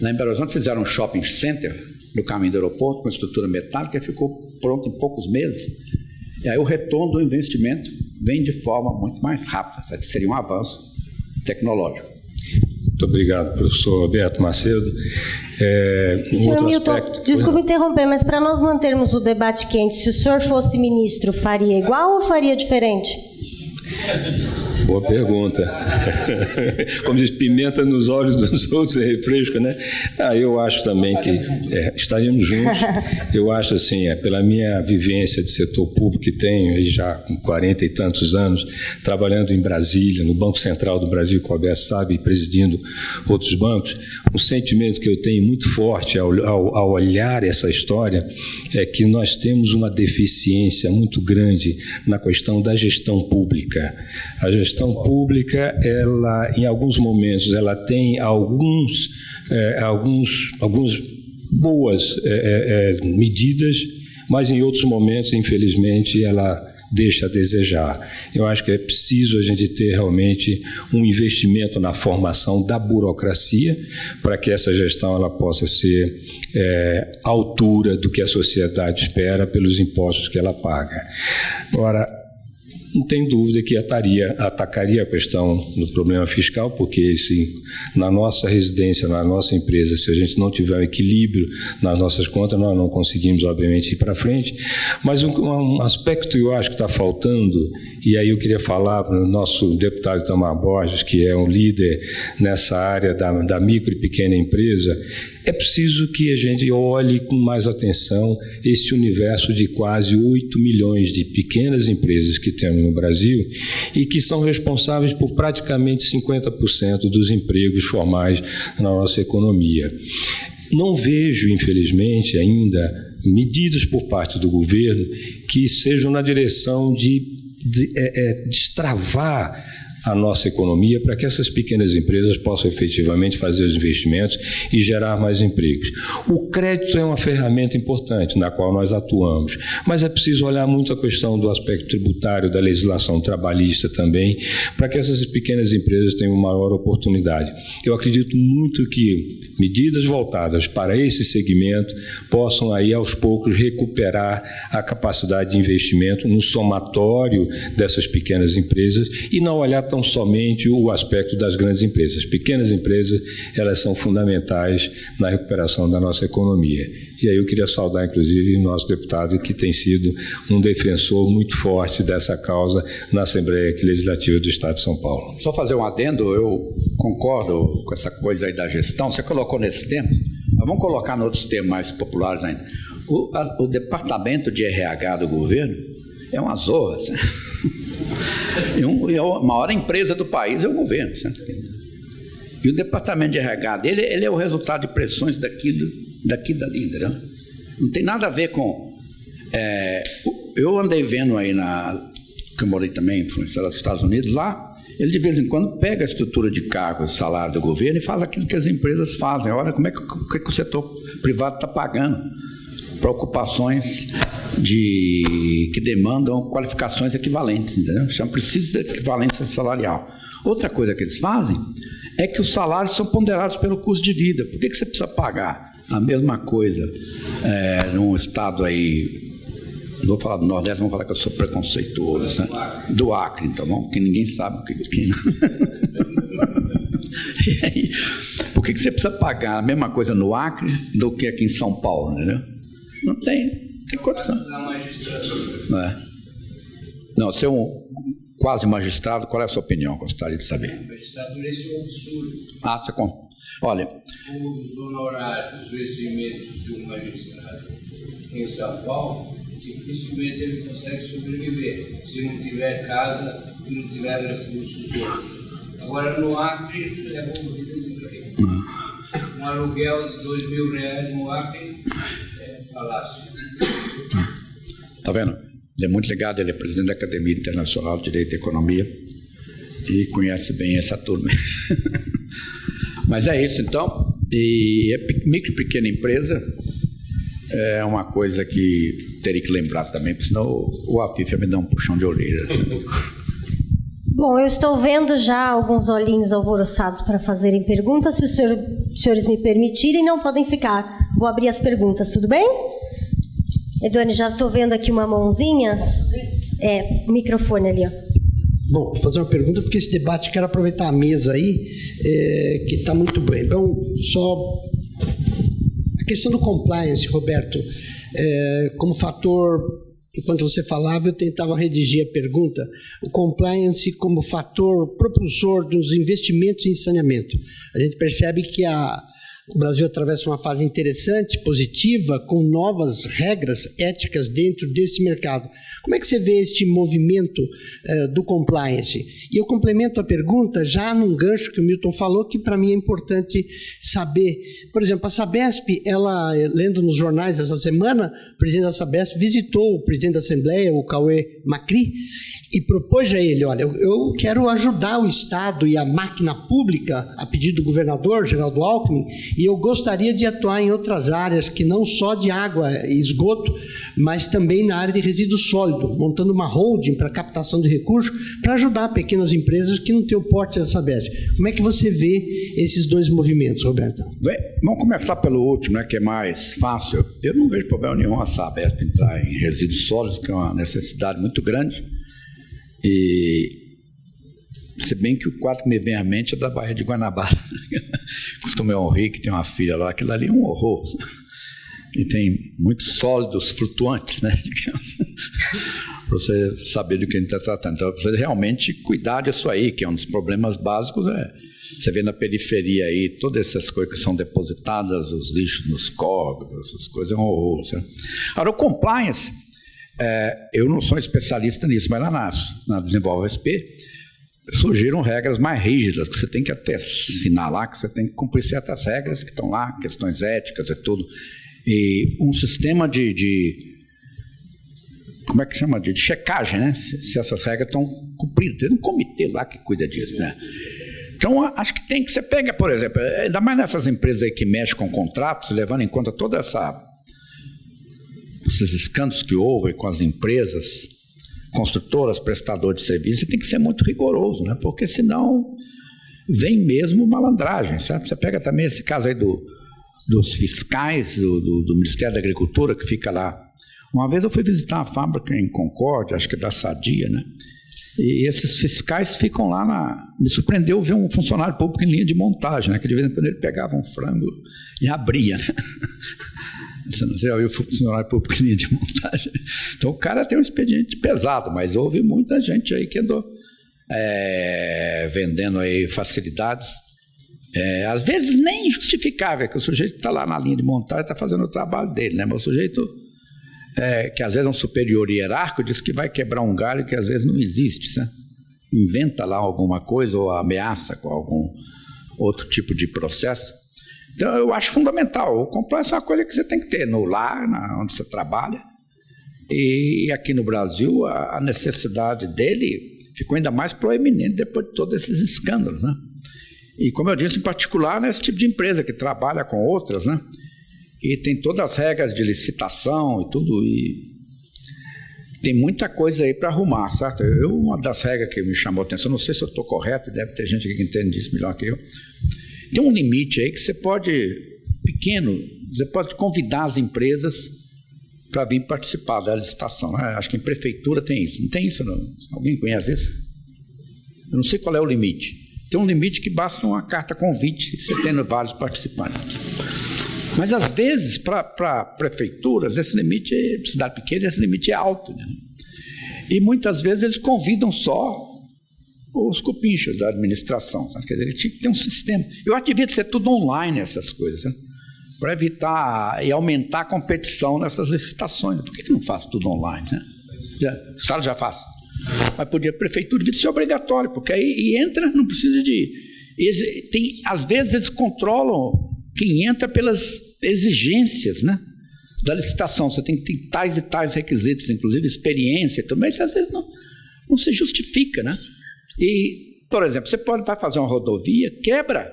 Lá em Belo Horizonte fizeram um shopping center no caminho do aeroporto com estrutura metálica e ficou pronto em poucos meses. E aí o retorno do investimento vem de forma muito mais rápida. Seria um avanço tecnológico. Muito obrigado, professor Roberto Macedo. Senhor Milton, desculpe interromper, mas para nós mantermos o debate quente, se o senhor fosse ministro, faria igual ou faria diferente? Boa pergunta. Como diz, pimenta nos olhos dos outros é refresco, né? Eu acho também que estaríamos juntos. Eu acho assim, pela minha vivência de setor público que tenho, aí já com 40 e tantos anos, trabalhando em Brasília, no Banco Central do Brasil, que o Alberto sabe, presidindo outros bancos, um sentimento que eu tenho muito forte ao olhar essa história é que nós temos uma deficiência muito grande na questão da gestão pública. A gestão pública, ela, em alguns momentos, ela tem alguns boas medidas, mas em outros momentos, infelizmente, ela deixa a desejar. Eu acho que é preciso a gente ter realmente um investimento na formação da burocracia para que essa gestão ela possa ser à altura do que a sociedade espera pelos impostos que ela paga. Agora, não tem dúvida que atacaria a questão do problema fiscal, porque na nossa residência, na nossa empresa, se a gente não tiver um equilíbrio nas nossas contas, nós não conseguimos, obviamente, ir para frente. Mas um aspecto que eu acho que está faltando, e aí eu queria falar para o nosso deputado Itamar Borges, que é um líder nessa área da micro e pequena empresa, É preciso que a gente olhe com mais atenção esse universo de quase 8 milhões de pequenas empresas que temos no Brasil e que são responsáveis por praticamente 50% dos empregos formais na nossa economia. Não vejo, infelizmente, ainda medidas por parte do governo que sejam na direção de destravar a nossa economia para que essas pequenas empresas possam efetivamente fazer os investimentos e gerar mais empregos. O crédito é uma ferramenta importante na qual nós atuamos, mas é preciso olhar muito a questão do aspecto tributário, da legislação trabalhista também, para que essas pequenas empresas tenham maior oportunidade. Eu acredito muito que medidas voltadas para esse segmento possam aí aos poucos recuperar a capacidade de investimento no somatório dessas pequenas empresas e não olhar tão somente o aspecto das grandes empresas. Pequenas empresas, elas são fundamentais na recuperação da nossa economia. E aí eu queria saudar, inclusive, o nosso deputado, que tem sido um defensor muito forte dessa causa na Assembleia Legislativa do Estado de São Paulo. Só fazer um adendo, eu concordo com essa coisa aí da gestão, você colocou nesse tempo, mas vamos colocar em outros termos mais populares ainda. O departamento de RH do governo é uma zorra, né? E a maior empresa do país é o governo, certo? E o departamento de RH dele, ele é o resultado de pressões daqui e dali, entendeu? Não tem nada a ver com... eu andei vendo aí, que eu morei também influenciado dos Estados Unidos, lá, ele de vez em quando pega a estrutura de cargos, salário do governo e faz aquilo que as empresas fazem. Olha como é que o setor privado está pagando para ocupações que demandam qualificações equivalentes, entendeu? Então, precisa de equivalência salarial. Outra coisa que eles fazem é que os salários são ponderados pelo custo de vida. Por que você precisa pagar a mesma coisa num estado aí, não vou falar do Nordeste, vou falar que eu sou preconceituoso, né? Do Acre, então, bom, porque ninguém sabe o que é. E aí, por que você precisa pagar a mesma coisa no Acre do que aqui em São Paulo, entendeu? Não tem condição. Não é? Não, ser quase magistrado, qual é a sua opinião? Gostaria de saber. Magistrado, esse é um absurdo. Você conta. Olha. Os honorários, os vencimentos de um magistrado em São Paulo, dificilmente ele consegue sobreviver, se não tiver casa e não tiver recursos outros. Agora, no Acre, é bom viver. Um aluguel de R$2.000 no Acre é palácio. Está vendo? Ele é muito ligado, ele é presidente da Academia Internacional de Direito e Economia e conhece bem essa turma. Mas é isso, então. E micro e pequena empresa é uma coisa que teria que lembrar também, porque senão o Afif me dá um puxão de orelha. Bom, eu estou vendo já alguns olhinhos alvoroçados para fazerem perguntas. Se os senhores me permitirem, não podem ficar. Vou abrir as perguntas, tudo bem? Eduane, já estou vendo aqui uma mãozinha. Microfone ali, ó. Bom, vou fazer uma pergunta, porque esse debate, quero aproveitar a mesa aí, que está muito bem. Então, só a questão do compliance, Roberto, como fator, enquanto você falava, eu tentava redigir a pergunta, o compliance como fator propulsor dos investimentos em saneamento. A gente percebe que o Brasil atravessa uma fase interessante, positiva, com novas regras éticas dentro desse mercado. Como é que você vê este movimento do compliance? E eu complemento a pergunta já num gancho que o Milton falou, que para mim é importante saber. Por exemplo, a Sabesp, ela, lendo nos jornais essa semana, o presidente da Sabesp visitou o presidente da Assembleia, o Cauê Macri, e propôs a ele, olha, eu quero ajudar o Estado e a máquina pública, a pedido do governador, Geraldo Alckmin, e eu gostaria de atuar em outras áreas, que não só de água e esgoto, mas também na área de resíduo sólido, montando uma holding para captação de recursos, para ajudar pequenas empresas que não têm o porte da Sabesp. Como é que você vê esses dois movimentos, Roberto? Bem, vamos começar pelo último, que é mais fácil. Eu não vejo problema nenhum a Sabesp entrar em resíduos sólidos, que é uma necessidade muito grande. E se bem que o quadro que me vem à mente é da Baía de Guanabara. Costuma um rio que tem uma filha lá, aquilo ali é um horror. E tem muitos sólidos flutuantes, né? Para você saber do que a gente está tratando. Então, precisa realmente cuidar disso aí, que é um dos problemas básicos, Você vê na periferia aí, todas essas coisas que são depositadas, os lixos nos córregos, essas coisas, é um horror. Sabe? Agora, o compliance, eu não sou especialista nisso, mas na Desenvolve SP, surgiram regras mais rígidas, que você tem que até assinar lá, que você tem que cumprir certas regras que estão lá, questões éticas e tudo. E um sistema como é que chama? De checagem, né? Se essas regras estão cumpridas. Tem um comitê lá que cuida disso, né? Então, acho que tem que... Você pega, por exemplo, ainda mais nessas empresas aí que mexem com contratos, levando em conta toda esses escândalos que houve com as empresas, construtoras, prestadores de serviço, você tem que ser muito rigoroso, né? Porque senão vem mesmo malandragem, certo? Você pega também esse caso aí dos fiscais do Ministério da Agricultura, que fica lá. Uma vez eu fui visitar a fábrica em Concórdia, acho que é da Sadia, né? E esses fiscais ficam lá Me surpreendeu ver um funcionário público em linha de montagem, né? Que de vez em quando ele pegava um frango e abria, né? Você não já viu o funcionário público em linha de montagem? Então o cara tem um expediente pesado, mas houve muita gente aí que andou vendendo aí facilidades, às vezes nem justificável, que o sujeito está lá na linha de montagem, está fazendo o trabalho dele, né? Mas o sujeito... que às vezes é um superior hierárquico, diz que vai quebrar um galho que às vezes não existe, sabe? Inventa lá alguma coisa ou ameaça com algum outro tipo de processo. Então eu acho fundamental. O compliance é uma coisa que você tem que ter no lar, onde você trabalha. E aqui no Brasil a necessidade dele ficou ainda mais proeminente depois de todos esses escândalos, né? E como eu disse, em particular nesse tipo de empresa que trabalha com outras, né? E tem todas as regras de licitação e tudo, e tem muita coisa aí para arrumar, certo? Uma das regras que me chamou a atenção, não sei se eu estou correto, deve ter gente aqui que entende disso melhor que eu, tem um limite aí que você pode convidar as empresas para vir participar da licitação, né? Acho que em prefeitura tem isso, não tem isso não? Alguém conhece isso? Eu não sei qual é o limite. Tem um limite que basta uma carta convite, você tendo vários participantes. Mas, às vezes, para prefeituras, esse limite, cidade pequena, esse limite é alto, né? E, muitas vezes, eles convidam só os cupinchas da administração, sabe? Quer dizer, ele tinha que ter um sistema. Eu acho que devia ser tudo online, essas coisas, né? Para evitar e aumentar a competição nessas licitações. Por que não faz tudo online, né? O Estado já faz. Mas a prefeitura devia ser obrigatório, porque aí entra, não precisa de... às vezes, eles controlam quem entra pelas exigências, né, da licitação. Você tem que ter tais e tais requisitos, inclusive experiência e tudo, mas às vezes não se justifica, né? E, por exemplo, você pode fazer uma rodovia, quebra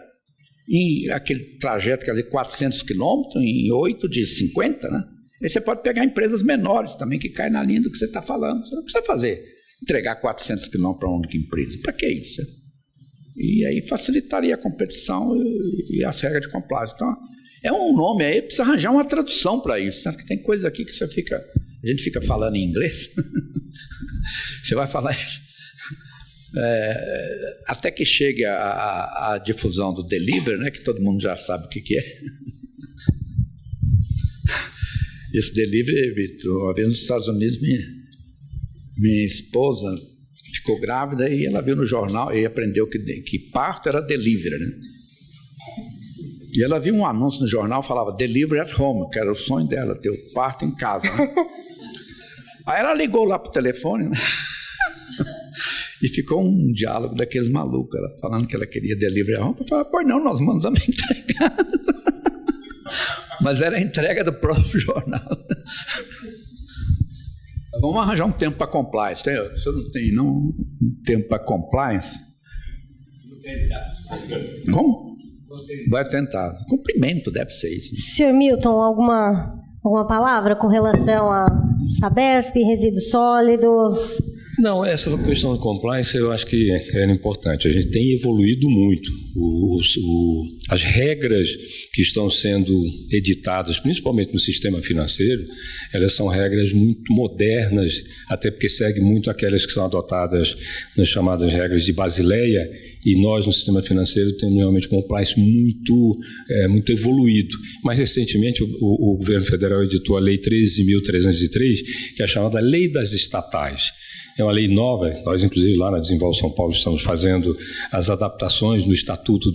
em aquele trajeto, quer dizer, 400 quilômetros, em 8 de 50, né? Aí você pode pegar empresas menores também, que caem na linha do que você está falando. Você não precisa entregar 400 quilômetros para uma única empresa. Para que isso? E aí facilitaria a competição e as regras de compliance. Então, é um nome aí, precisa arranjar uma tradução para isso. Sabe? Que tem coisa aqui que a gente fica falando em inglês. Você vai falar isso. Até que chegue a difusão do delivery, né, que todo mundo já sabe o que é. Esse delivery, uma vez nos Estados Unidos, minha esposa ficou grávida e ela viu no jornal e aprendeu que parto era delivery, né? E ela viu um anúncio no jornal, falava delivery at home, que era o sonho dela, ter o parto em casa, né? Aí ela ligou lá pro telefone, né? E ficou um diálogo daqueles malucos, ela falando que ela queria delivery at home. Eu falei, pois não, nós mandamos entregar. Mas era a entrega do próprio jornal. Vamos arranjar um tempo para compliance. Você não tem um tempo para compliance? Vou tentar. Como? Vai tentar. Cumprimento deve ser isso. Senhor Milton, alguma palavra com relação a Sabesp, resíduos sólidos? Não, essa questão de compliance eu acho que era importante. A gente tem evoluído muito. As regras que estão sendo editadas, principalmente no sistema financeiro, elas são regras muito modernas, até porque seguem muito aquelas que são adotadas nas chamadas regras de Basileia, e nós, no sistema financeiro, temos realmente um compliance muito evoluído. Mais recentemente, o governo federal editou a Lei 13.303, que é a chamada Lei das Estatais. É uma lei nova, nós inclusive lá na Desenvolve São Paulo estamos fazendo as adaptações no estatuto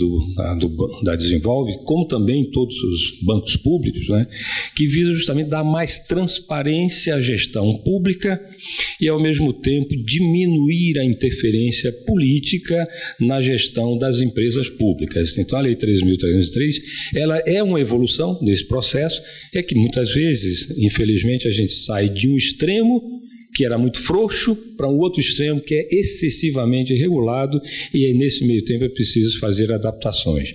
da Desenvolve, como também em todos os bancos públicos, né, que visa justamente dar mais transparência à gestão pública e ao mesmo tempo diminuir a interferência política na gestão das empresas públicas. Então a Lei 13.303, ela é uma evolução desse processo, é que muitas vezes, infelizmente, a gente sai de um extremo que era muito frouxo, para um outro extremo que é excessivamente regulado, e aí, nesse meio tempo é preciso fazer adaptações.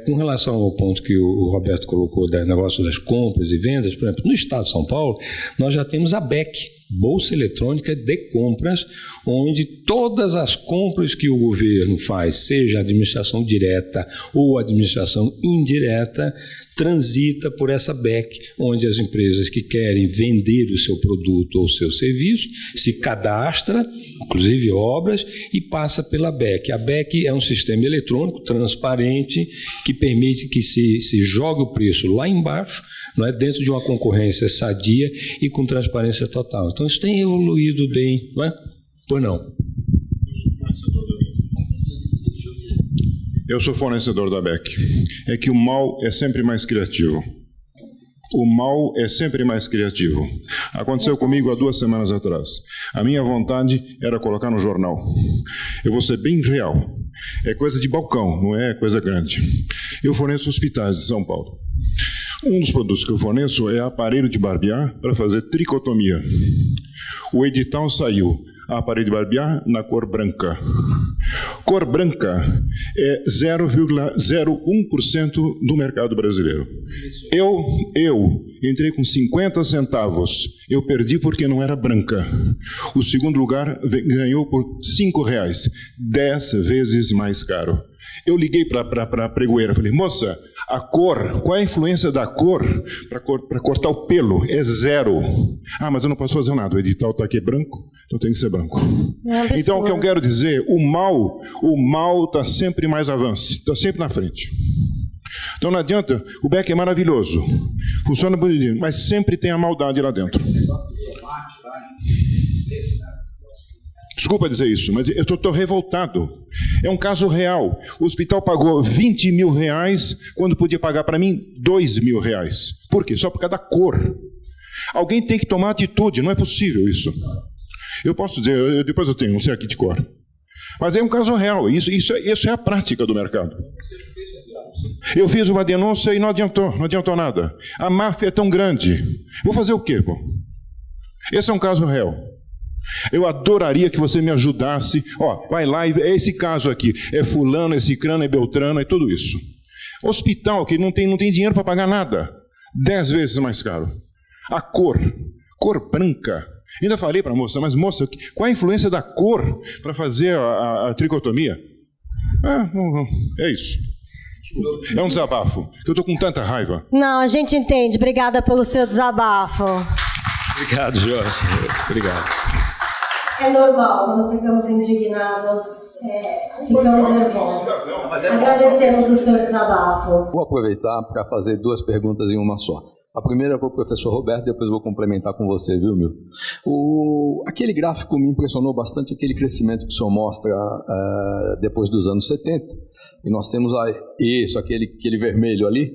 Com relação ao ponto que o Roberto colocou, do negócio das compras e vendas, por exemplo, no estado de São Paulo, nós já temos a BEC, Bolsa Eletrônica de Compras, onde todas as compras que o governo faz, seja administração direta ou administração indireta, transita por essa BEC, onde as empresas que querem vender o seu produto ou o seu serviço se cadastra, inclusive obras, e passa pela BEC. A BEC é um sistema eletrônico transparente que permite que se jogue o preço lá embaixo, não é, dentro de uma concorrência sadia e com transparência total. Então, isso tem evoluído bem, não é? Pois não. Eu sou fornecedor da BEC. É que o mal é sempre mais criativo. O mal é sempre mais criativo. Aconteceu comigo há 2 semanas atrás. A minha vontade era colocar no jornal. Eu vou ser bem real. É coisa de balcão, não é coisa grande. Eu forneço hospitais de São Paulo. Um dos produtos que eu forneço é aparelho de barbear para fazer tricotomia. O edital saiu. Aparelho de barbear na cor branca. Cor branca é 0,01% do mercado brasileiro. Eu entrei com 50 centavos. Eu perdi porque não era branca. O segundo lugar ganhou por R$5, 10 vezes mais caro. Eu liguei para a pregoeira, falei, moça, a cor, qual é a influência da cor para cortar o pelo? É 0. Ah, mas eu não posso fazer nada, o edital está aqui branco, então tem que ser branco. Então, o que eu quero dizer, o mal está sempre mais avanço, está sempre na frente. Então não adianta, o BEC é maravilhoso, funciona bonitinho, mas sempre tem a maldade lá dentro. Desculpa dizer isso, mas eu estou revoltado. É um caso real. O hospital pagou R$20 mil quando podia pagar para mim R$2.000. Por quê? Só por causa da cor. Alguém tem que tomar atitude, não é possível isso. Eu posso dizer, depois eu tenho, não sei aqui de cor. Mas é um caso real, isso é a prática do mercado. Eu fiz uma denúncia e não adiantou nada. A máfia é tão grande. Vou fazer o quê, pô? Esse é um caso real. Eu adoraria que você me ajudasse. Vai lá, é esse caso aqui. É fulano, é cicrano, é beltrano, é tudo isso. Hospital que não tem dinheiro para pagar nada. 10 vezes mais caro. A cor branca. Ainda falei para a moça, mas moça, qual a influência da cor para fazer a tricotomia? É isso. É um desabafo. Eu estou com tanta raiva. Não, a gente entende. Obrigada pelo seu desabafo. Obrigado, Jorge. Obrigado. É normal, quando ficamos indignados, ficamos nervosos. Agradecemos o seu desabafo. Vou aproveitar para fazer 2 perguntas em uma só. A primeira é para o professor Roberto, depois vou complementar com você, viu, Milton? Aquele gráfico me impressionou bastante, aquele crescimento que o senhor mostra depois dos anos 70. E nós temos aquele vermelho ali.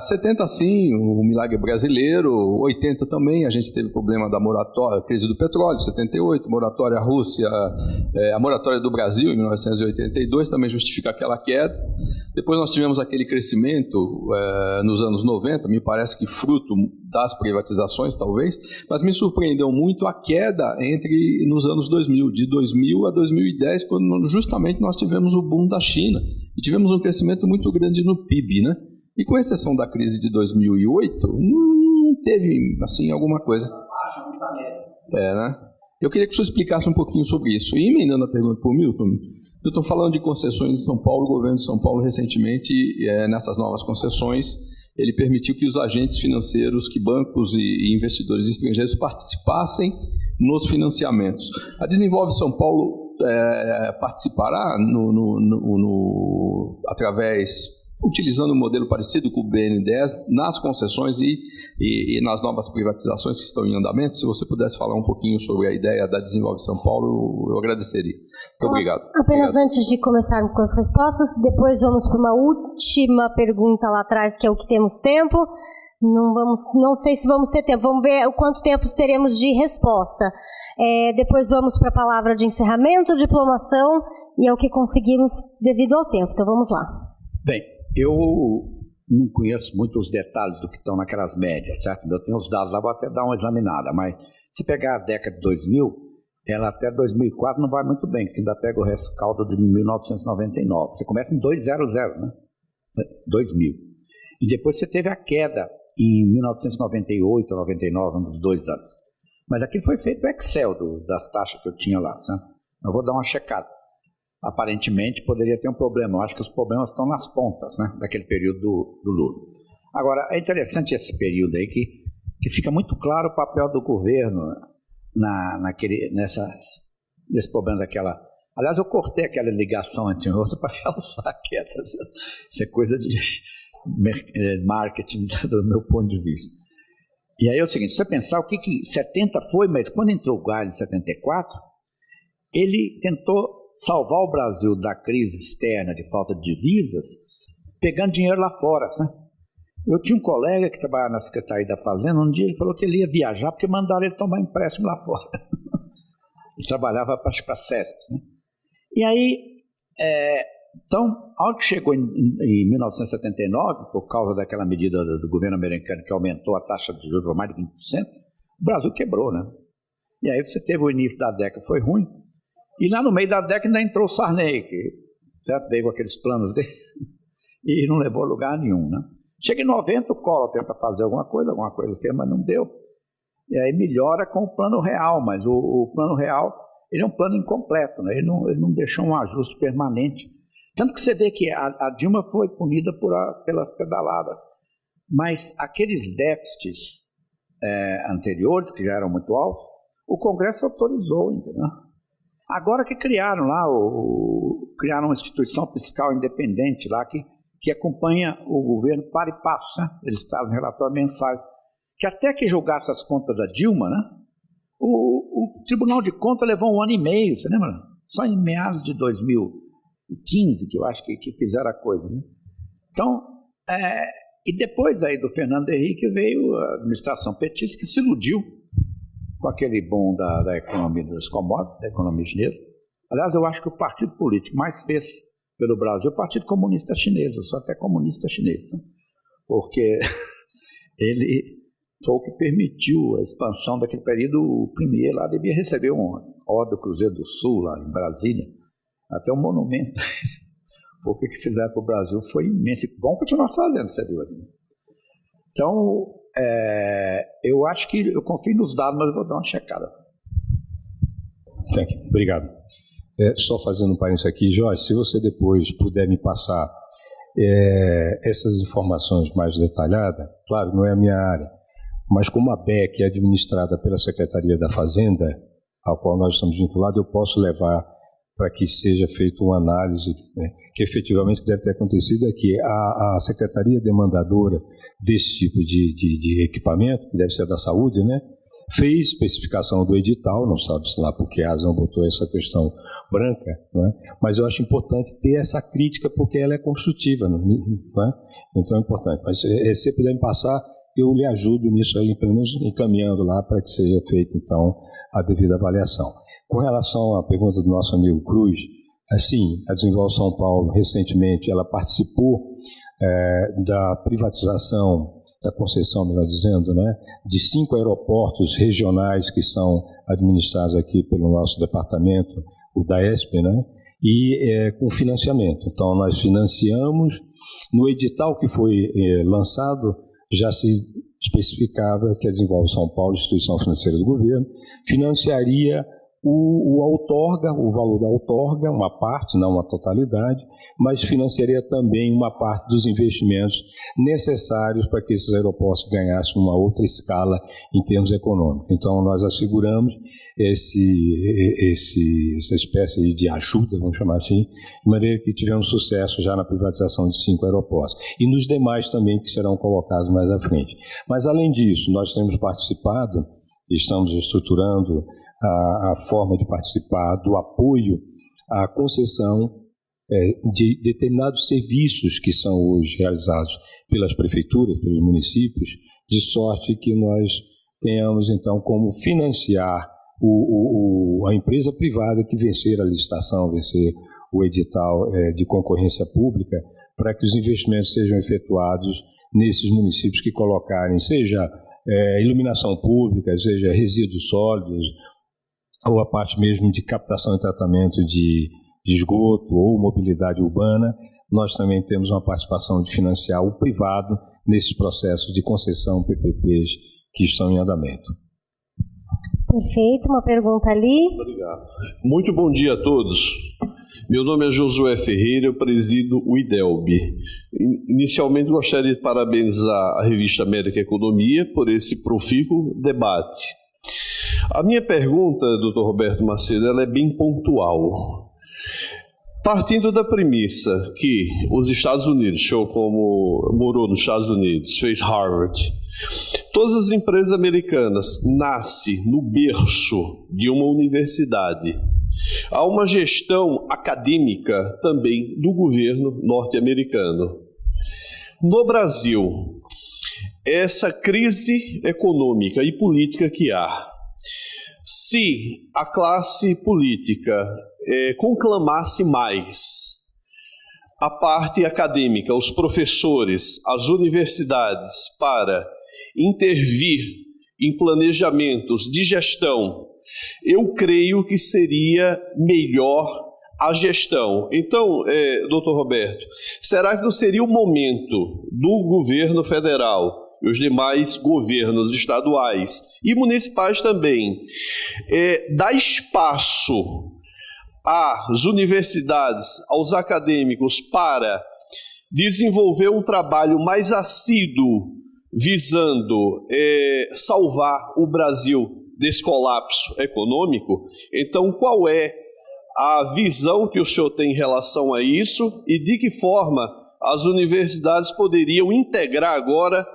70 sim, o milagre brasileiro, 80 também, a gente teve problema da moratória, crise do petróleo, 78, moratória Rússia, a moratória do Brasil em 1982 também justifica aquela queda. Depois nós tivemos aquele crescimento nos anos 90, me parece que fruto das privatizações talvez, mas me surpreendeu muito a queda nos anos 2000, de 2000 a 2010, quando justamente nós tivemos o boom da China e tivemos um crescimento muito grande no PIB, né? E com exceção da crise de 2008, não teve assim alguma coisa. Né? Eu queria que o senhor explicasse um pouquinho sobre isso. E emendando a pergunta para o Milton, Eu estou falando de concessões em São Paulo. O governo de São Paulo, recentemente, nessas novas concessões, ele permitiu que os agentes financeiros, que bancos e investidores estrangeiros participassem nos financiamentos. A Desenvolve São Paulo participará utilizando um modelo parecido com o BNDES, nas concessões e nas novas privatizações que estão em andamento. Se você pudesse falar um pouquinho sobre a ideia da Desenvolve São Paulo, eu agradeceria. Muito obrigado. Apenas antes de começarmos com as respostas, depois vamos para uma última pergunta lá atrás, que é o que temos tempo. Não sei se vamos ter tempo, vamos ver o quanto tempo teremos de resposta. Depois vamos para a palavra de encerramento, diplomação, e é o que conseguimos devido ao tempo. Então vamos lá. Bem, eu não conheço muito os detalhes do que estão naquelas médias, certo? Eu tenho os dados lá, vou até dar uma examinada, mas se pegar a década de 2000, ela até 2004 não vai muito bem, você ainda pega o rescaldo de 1999. Você começa em 200, né? 2000. E depois você teve a queda em 1998 ou 99, um dos 2 anos. Mas aqui foi feito o Excel das taxas que eu tinha lá, certo? Eu vou dar uma checada. Aparentemente poderia ter um problema. Eu acho que os problemas estão nas pontas, né, daquele período do Lula. Agora, é interessante esse período aí que fica muito claro o papel do governo nesse problema daquela... Aliás, eu cortei aquela ligação entre um outro para realçar quieta. Isso é coisa de marketing do meu ponto de vista. E aí é o seguinte, se você pensar o que 70 foi, mas quando entrou o Geisel em 74, ele tentou salvar o Brasil da crise externa de falta de divisas, pegando dinheiro lá fora, né? Eu tinha um colega que trabalhava na Secretaria da Fazenda, um dia ele falou que ele ia viajar porque mandaram ele tomar empréstimo lá fora. Ele trabalhava para a CESP, né? E aí, então, a hora que chegou em 1979, por causa daquela medida do governo americano que aumentou a taxa de juros para mais de 20%, o Brasil quebrou, né? E aí você teve o início da década, foi ruim. E lá no meio da década ainda entrou o Sarney, que certo, veio com aqueles planos dele e não levou a lugar nenhum, né? Chega em 90, o Collor tenta fazer alguma coisa assim, mas não deu. E aí melhora com o plano real, mas o plano real ele é um plano incompleto, né? Ele não deixou um ajuste permanente. Tanto que você vê que a Dilma foi punida pelas pedaladas, mas aqueles déficits anteriores, que já eram muito altos, o Congresso autorizou, entendeu? Agora que criaram lá, criaram uma instituição fiscal independente lá que acompanha o governo para e passo, né? Eles fazem relatórios mensais. Que até que julgasse as contas da Dilma, né? O Tribunal de Contas levou 1 ano e meio, você lembra? Só em meados de 2015 que eu acho que fizeram a coisa, né? Então, e depois aí do Fernando Henrique veio a administração petista que se iludiu com aquele boom da economia das commodities, da economia chinesa. Aliás, eu acho que o partido político mais fez pelo Brasil é o Partido Comunista Chinês, eu sou até comunista chinês, né? Porque ele foi o que permitiu a expansão daquele período. O Premier lá devia receber um ordem do Cruzeiro do Sul, lá em Brasília, até um monumento. Porque o que fizeram para o Brasil foi imenso. Vão continuar fazendo, você viu ali. Então, eu acho que eu confio nos dados, mas eu vou dar uma checada. Obrigado. Só fazendo um parênteses aqui, Jorge, se você depois puder me passar essas informações mais detalhadas, claro, não é a minha área, mas como a BEC é administrada pela Secretaria da Fazenda, ao qual nós estamos vinculados, eu posso levar para que seja feita uma análise, né, que efetivamente deve ter acontecido é que a Secretaria demandadora desse tipo de equipamento, que deve ser da saúde, né, fez especificação do edital, não sabe-se lá por que razão botou essa questão branca, né, mas eu acho importante ter essa crítica porque ela é construtiva, não é? Então é importante. Mas se você puder me passar, eu lhe ajudo nisso aí, pelo menos encaminhando lá para que seja feita então a devida avaliação. Com relação à pergunta do nosso amigo Cruz, assim, a Desenvolve São Paulo, recentemente, ela participou da privatização, da concessão, melhor dizendo, né, de 5 aeroportos regionais que são administrados aqui pelo nosso departamento, o DAESP, né, e com financiamento. Então, nós financiamos, no edital que foi lançado, já se especificava que a Desenvolve São Paulo, instituição financeira do governo, financiaria o valor da outorga, uma parte, não uma totalidade, mas financiaria também uma parte dos investimentos necessários para que esses aeroportos ganhassem uma outra escala em termos econômicos. Então, nós asseguramos essa espécie de ajuda, vamos chamar assim, de maneira que tivemos sucesso já na privatização de 5 aeroportos e nos demais também que serão colocados mais à frente. Mas, além disso, nós temos participado, estamos estruturando a forma de participar do apoio à concessão de determinados serviços que são hoje realizados pelas prefeituras, pelos municípios, de sorte que nós tenhamos, então, como financiar a empresa privada que vencer a licitação, vencer o edital de concorrência pública, para que os investimentos sejam efetuados nesses municípios que colocarem, seja iluminação pública, seja resíduos sólidos, ou a parte mesmo de captação e tratamento de esgoto ou mobilidade urbana. Nós também temos uma participação de financiar o privado nesses processos de concessão PPPs que estão em andamento. Perfeito, uma pergunta ali. Obrigado. Muito bom dia a todos. Meu nome é Josué Ferreira, eu presido o IDELB. Inicialmente gostaria de parabenizar a revista América Economia por esse profícuo debate. A minha pergunta, Dr. Roberto Macedo, ela é bem pontual. Partindo da premissa que os Estados Unidos, o senhor como morou nos Estados Unidos, fez Harvard, todas as empresas americanas nascem no berço de uma universidade. Há uma gestão acadêmica também do governo norte-americano. No Brasil, essa crise econômica e política que há, se a classe política conclamasse mais a parte acadêmica, os professores, as universidades, para intervir em planejamentos de gestão, eu creio que seria melhor a gestão. Então, doutor Roberto, será que não seria o momento do governo federal e os demais governos estaduais e municipais também dar espaço às universidades, aos acadêmicos, para desenvolver um trabalho mais assíduo visando salvar o Brasil desse colapso econômico? Então, qual é a visão que o senhor tem em relação a isso e de que forma as universidades poderiam integrar agora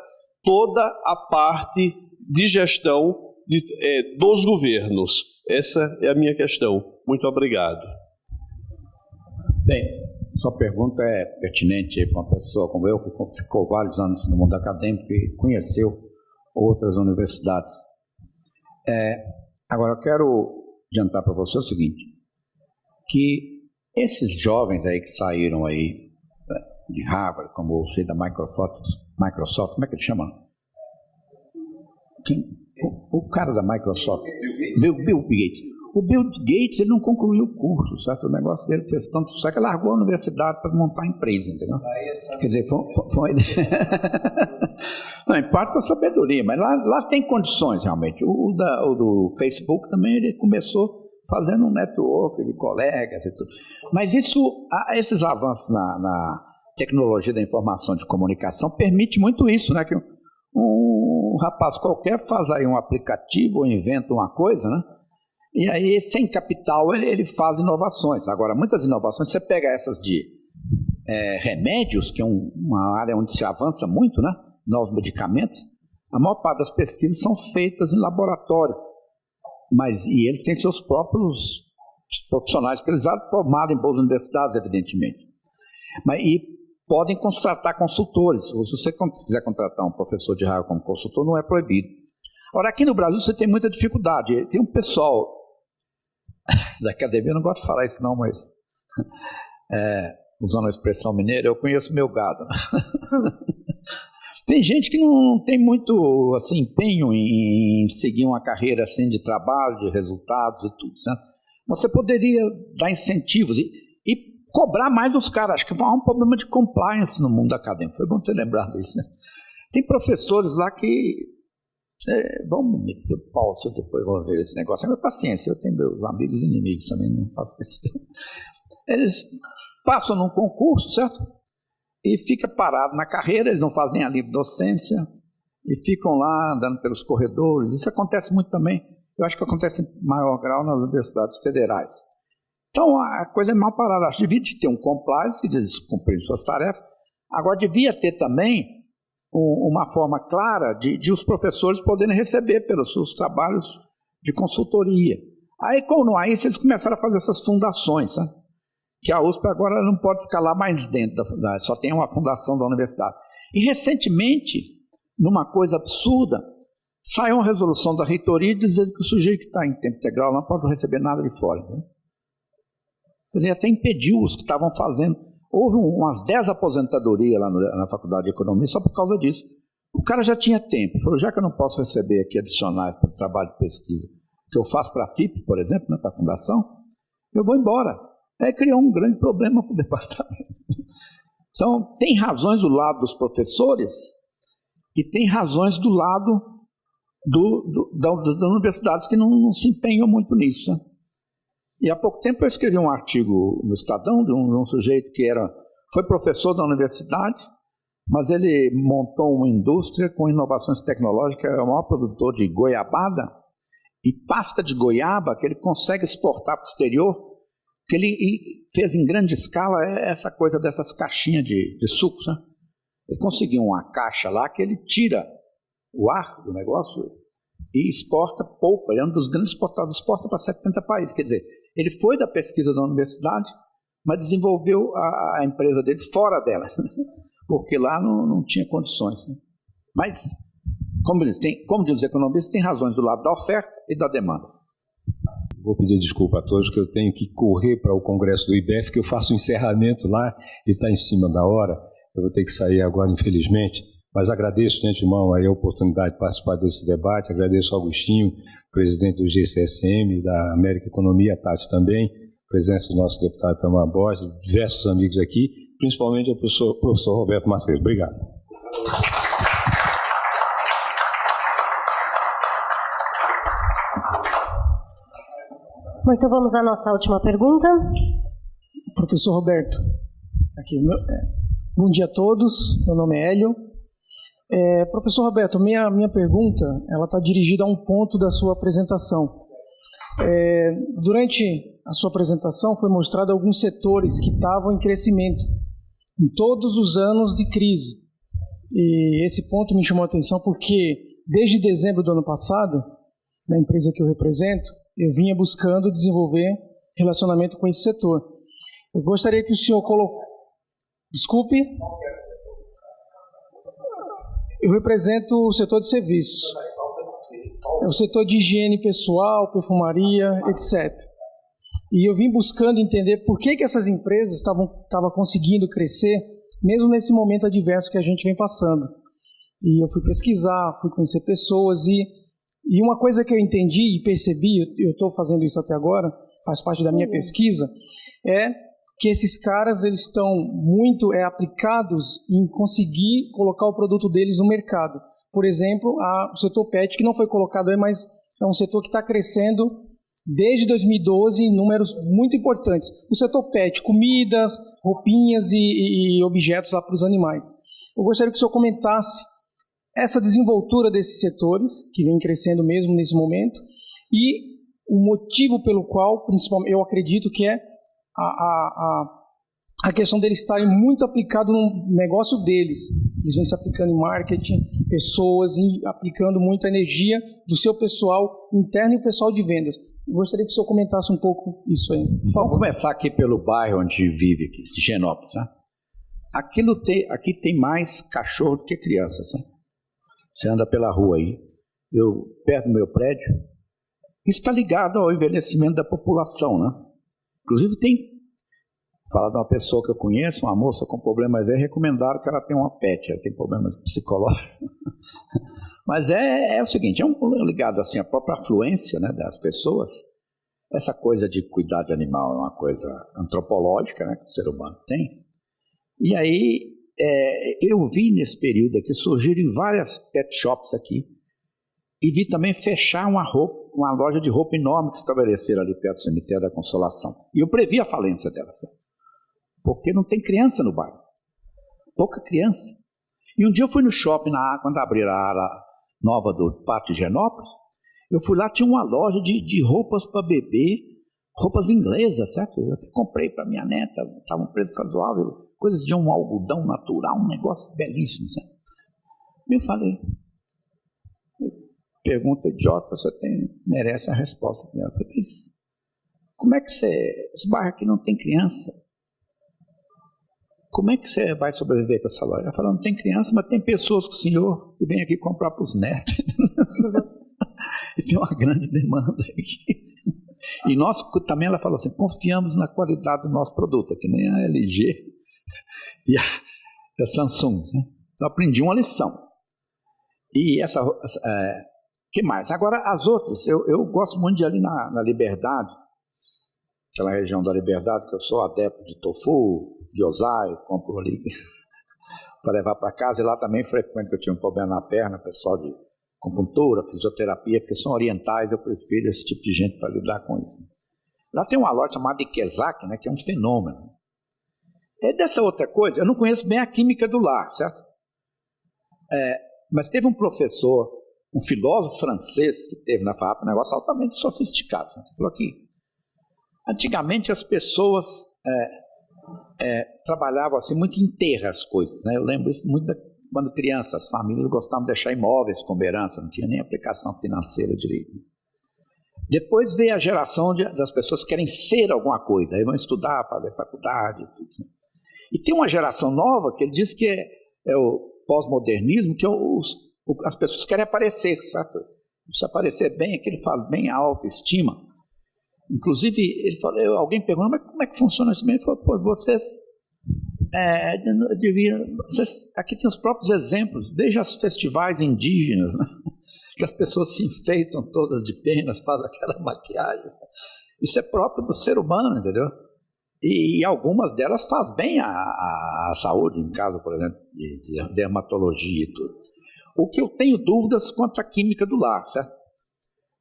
toda a parte de gestão dos governos? Essa é a minha questão. Muito obrigado. Bem, sua pergunta é pertinente para uma pessoa como eu, que ficou vários anos no mundo acadêmico e conheceu outras universidades. Agora, eu quero adiantar para você o seguinte, que esses jovens aí que saíram aí de Harvard, como o da Microsoft, como é que ele chama? O cara da Microsoft, Bill Gates. O Bill Gates, ele não concluiu o curso, certo? O negócio dele fez tanto sucesso que ele largou a universidade para montar a empresa, entendeu? Quer dizer, foi não, em parte foi sabedoria, mas lá tem condições realmente. O do Facebook também, ele começou fazendo um network de colegas e tudo. Mas esses avanços na tecnologia da informação e de comunicação permite muito isso, né? Que um rapaz qualquer faz aí um aplicativo ou inventa uma coisa, né? E aí, sem capital, ele faz inovações. Agora, muitas inovações, você pega essas de remédios, que é uma área onde se avança muito, né? Novos medicamentos, a maior parte das pesquisas são feitas em laboratório. E eles têm seus próprios profissionais especializados, formados em boas universidades, evidentemente. E podem contratar consultores. Se você quiser contratar um professor de Harvard como consultor, não é proibido. Ora, aqui no Brasil você tem muita dificuldade. Tem um pessoal da academia, eu não gosto de falar isso não, mas usando a expressão mineira, eu conheço meu gado. Tem gente que não tem muito assim, empenho em seguir uma carreira assim, de trabalho, de resultados e tudo. Né? Você poderia dar incentivos e cobrar mais dos caras. Acho que há um problema de compliance no mundo acadêmico. Foi bom ter lembrado disso. Né? Tem professores lá que Vamos meter o pau se eu depois vou ver esse negócio. Mas paciência, eu tenho meus amigos e inimigos também, não faço questão. Eles passam num concurso, certo? E fica parado na carreira, eles não fazem nem a livre docência, e ficam lá andando pelos corredores. Isso acontece muito também. Eu acho que acontece em maior grau nas universidades federais. Então, a coisa é mal parada. Acho que devia ter um compliance, que eles cumprem suas tarefas. Agora, devia ter também uma forma clara de os professores poderem receber pelos seus trabalhos de consultoria. Aí, como não há isso, eles começaram a fazer essas fundações, né? Que a USP agora não pode ficar lá mais dentro da faculdade, só tem uma fundação da universidade. E, recentemente, numa coisa absurda, saiu uma resolução da reitoria dizendo que o sujeito que está em tempo integral não pode receber nada de fora. Né? Ele até impediu os que estavam fazendo. Houve umas 10 aposentadorias lá na Faculdade de Economia só por causa disso. O cara já tinha tempo. Falou, já que eu não posso receber aqui adicionais para o trabalho de pesquisa que eu faço para a FIP, por exemplo, né, para a fundação, eu vou embora. Aí criou um grande problema para o departamento. Então, tem razões do lado dos professores e tem razões do lado das universidades que não se empenham muito nisso. Né? E há pouco tempo eu escrevi um artigo no Estadão de um sujeito que foi professor da universidade, mas ele montou uma indústria com inovações tecnológicas, é o maior produtor de goiabada e pasta de goiaba que ele consegue exportar para o exterior, que ele fez em grande escala essa coisa dessas caixinhas de sucos. Né? Ele conseguiu uma caixa lá que ele tira o ar do negócio e exporta polpa. Ele é um dos grandes exportadores, exporta para 70 países. Quer dizer, ele foi da pesquisa da universidade, mas desenvolveu a empresa dele fora dela, porque lá não tinha condições. Né? Mas, como diz os economistas, tem razões do lado da oferta e da demanda. Vou pedir desculpa a todos que eu tenho que correr para o congresso do IBEF, que eu faço o encerramento lá e está em cima da hora. Eu vou ter que sair agora, infelizmente. Mas agradeço de antemão aí a oportunidade de participar desse debate. Agradeço ao Agostinho, presidente do GCSM, da América Economia, a Tati também, presença do nosso deputado Tamar Borges, diversos amigos aqui, principalmente ao professor Roberto Macedo. Obrigado. Bom, então vamos à nossa última pergunta. Professor Roberto, aqui, bom dia a todos, meu nome é Hélio. Professor Roberto, minha pergunta está dirigida a um ponto da sua apresentação. Durante a sua apresentação foi mostrado alguns setores que estavam em crescimento em todos os anos de crise. E esse ponto me chamou a atenção porque desde dezembro do ano passado, na empresa que eu represento, eu vinha buscando desenvolver relacionamento com esse setor. Eu gostaria que o senhor colocasse... Desculpe? Eu represento o setor de serviços. É o setor de higiene pessoal, perfumaria, etc. E eu vim buscando entender por que essas empresas estavam conseguindo crescer, mesmo nesse momento adverso que a gente vem passando. E eu fui pesquisar, fui conhecer pessoas e uma coisa que eu entendi e percebi, eu estou fazendo isso até agora, faz parte da minha pesquisa, é que esses caras eles estão muito aplicados em conseguir colocar o produto deles no mercado. Por exemplo, o setor PET, que não foi colocado aí, mas é um setor que está crescendo desde 2012 em números muito importantes. O setor PET, comidas, roupinhas e objetos lá para os animais. Eu gostaria que o senhor comentasse essa desenvoltura desses setores, que vem crescendo mesmo nesse momento, e o motivo pelo qual, principalmente, eu acredito que é a questão deles estarem muito aplicados no negócio deles. Eles vêm se aplicando em marketing, pessoas, e aplicando muito a energia do seu pessoal interno e o pessoal de vendas. Eu gostaria que o senhor comentasse um pouco isso aí. Vamos começar aqui pelo bairro onde vive, aqui, Higienópolis. Né? Aqui tem mais cachorro do que crianças. Né? Você anda pela rua aí, perto do meu prédio, isso está ligado ao envelhecimento da população, né? Inclusive falar de uma pessoa que eu conheço, uma moça com problemas recomendaram que ela tenha uma pet, ela tem problemas psicológicos. Mas é o seguinte, ligado assim, à própria afluência, né, das pessoas. Essa coisa de cuidar de animal é uma coisa antropológica, né, que o ser humano tem. E aí eu vi nesse período aqui surgirem várias pet shops aqui, E vi também fechar uma loja de roupa enorme que estabeleceram ali perto do cemitério da Consolação. E eu previ a falência dela, porque não tem criança no bairro, pouca criança. E um dia eu fui no shopping, quando abriram a área nova do Pátio Higienópolis, eu fui lá, tinha uma loja de roupas para bebê, roupas inglesas, certo? Eu até comprei para minha neta, estava um preço razoável, coisas de um algodão natural, um negócio belíssimo, certo? E eu falei, pergunta idiota, você merece a resposta. Eu falei, como é que esse bairro aqui não tem criança? Como é que você vai sobreviver com essa loja? Ela falou, não tem criança, mas tem pessoas com o senhor que vêm aqui comprar para os netos. E tem uma grande demanda aqui. E nós também, ela falou assim, confiamos na qualidade do nosso produto, que nem a LG e a Samsung. Né? Então, aprendi uma lição. E que mais? Agora, as outras, eu gosto muito de ir ali na Liberdade, aquela região da Liberdade, que eu sou adepto de tofu, de ozai, compro ali para levar para casa, e lá também frequento, que eu tinha um problema na perna, pessoal de acupuntura, fisioterapia, porque são orientais, eu prefiro esse tipo de gente para lidar com isso. Lá tem uma loja chamada Ikezaki, né, que é um fenômeno. É dessa outra coisa, eu não conheço bem a química do lar, certo? Mas teve um professor, um filósofo francês que teve na FAP, um negócio altamente sofisticado, né, que falou que antigamente as pessoas trabalhavam assim muito em terra as coisas, né? Eu lembro isso muito quando criança, as famílias gostavam de deixar imóveis como herança, não tinha nem aplicação financeira direito. Depois veio a geração das pessoas que querem ser alguma coisa, aí vão estudar, fazer faculdade, tudo, né? E tem uma geração nova que ele diz que é o pós-modernismo, que as pessoas querem aparecer, certo? Se aparecer bem, é que ele faz bem a autoestima. Inclusive, ele falou, alguém perguntou, mas como é que funciona isso? Ele falou, pô, vocês aqui tem os próprios exemplos, veja os festivais indígenas, né? Que as pessoas se enfeitam todas de penas, fazem aquela maquiagem. Isso é próprio do ser humano, entendeu? E algumas delas faz bem à saúde, em caso, por exemplo, de dermatologia e tudo. O que eu tenho dúvidas quanto à química do lar, certo?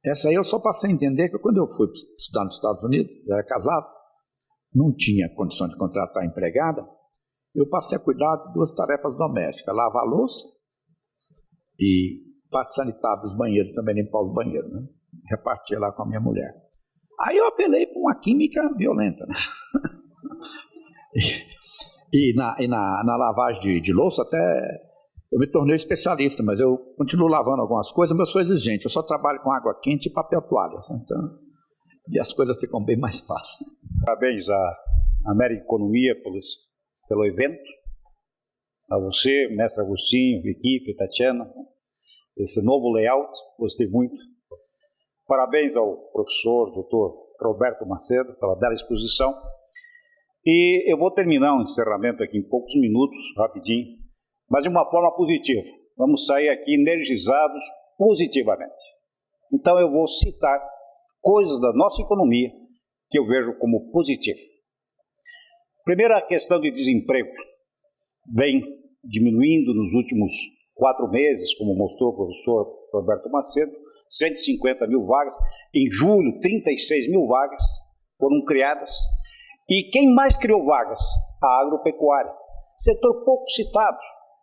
Essa aí eu só passei a entender que quando eu fui estudar nos Estados Unidos, eu era casado, não tinha condições de contratar empregada, eu passei a cuidar de duas tarefas domésticas, lavar a louça e parte sanitária dos banheiros, também limpar os banheiros, né? Repartia lá com a minha mulher. Aí eu apelei para uma química violenta, né? E na lavagem de louça até eu me tornei especialista, mas eu continuo lavando algumas coisas, mas eu sou exigente, eu só trabalho com água quente e papel toalha, então e as coisas ficam bem mais fáceis. Parabéns à América Economia pelo evento, a você, mestre Agostinho, equipe, Tatiana, esse novo layout, gostei muito. Parabéns ao professor, doutor Roberto Macedo, pela bela exposição. E eu vou terminar o encerramento aqui em poucos minutos, rapidinho, mas de uma forma positiva. Vamos sair aqui energizados positivamente. Então eu vou citar coisas da nossa economia que eu vejo como positivo. Primeiro, a questão de desemprego vem diminuindo nos últimos 4 meses, como mostrou o professor Roberto Macedo, 150 mil vagas. Em julho, 36 mil vagas foram criadas. E quem mais criou vagas? A agropecuária. Setor pouco citado,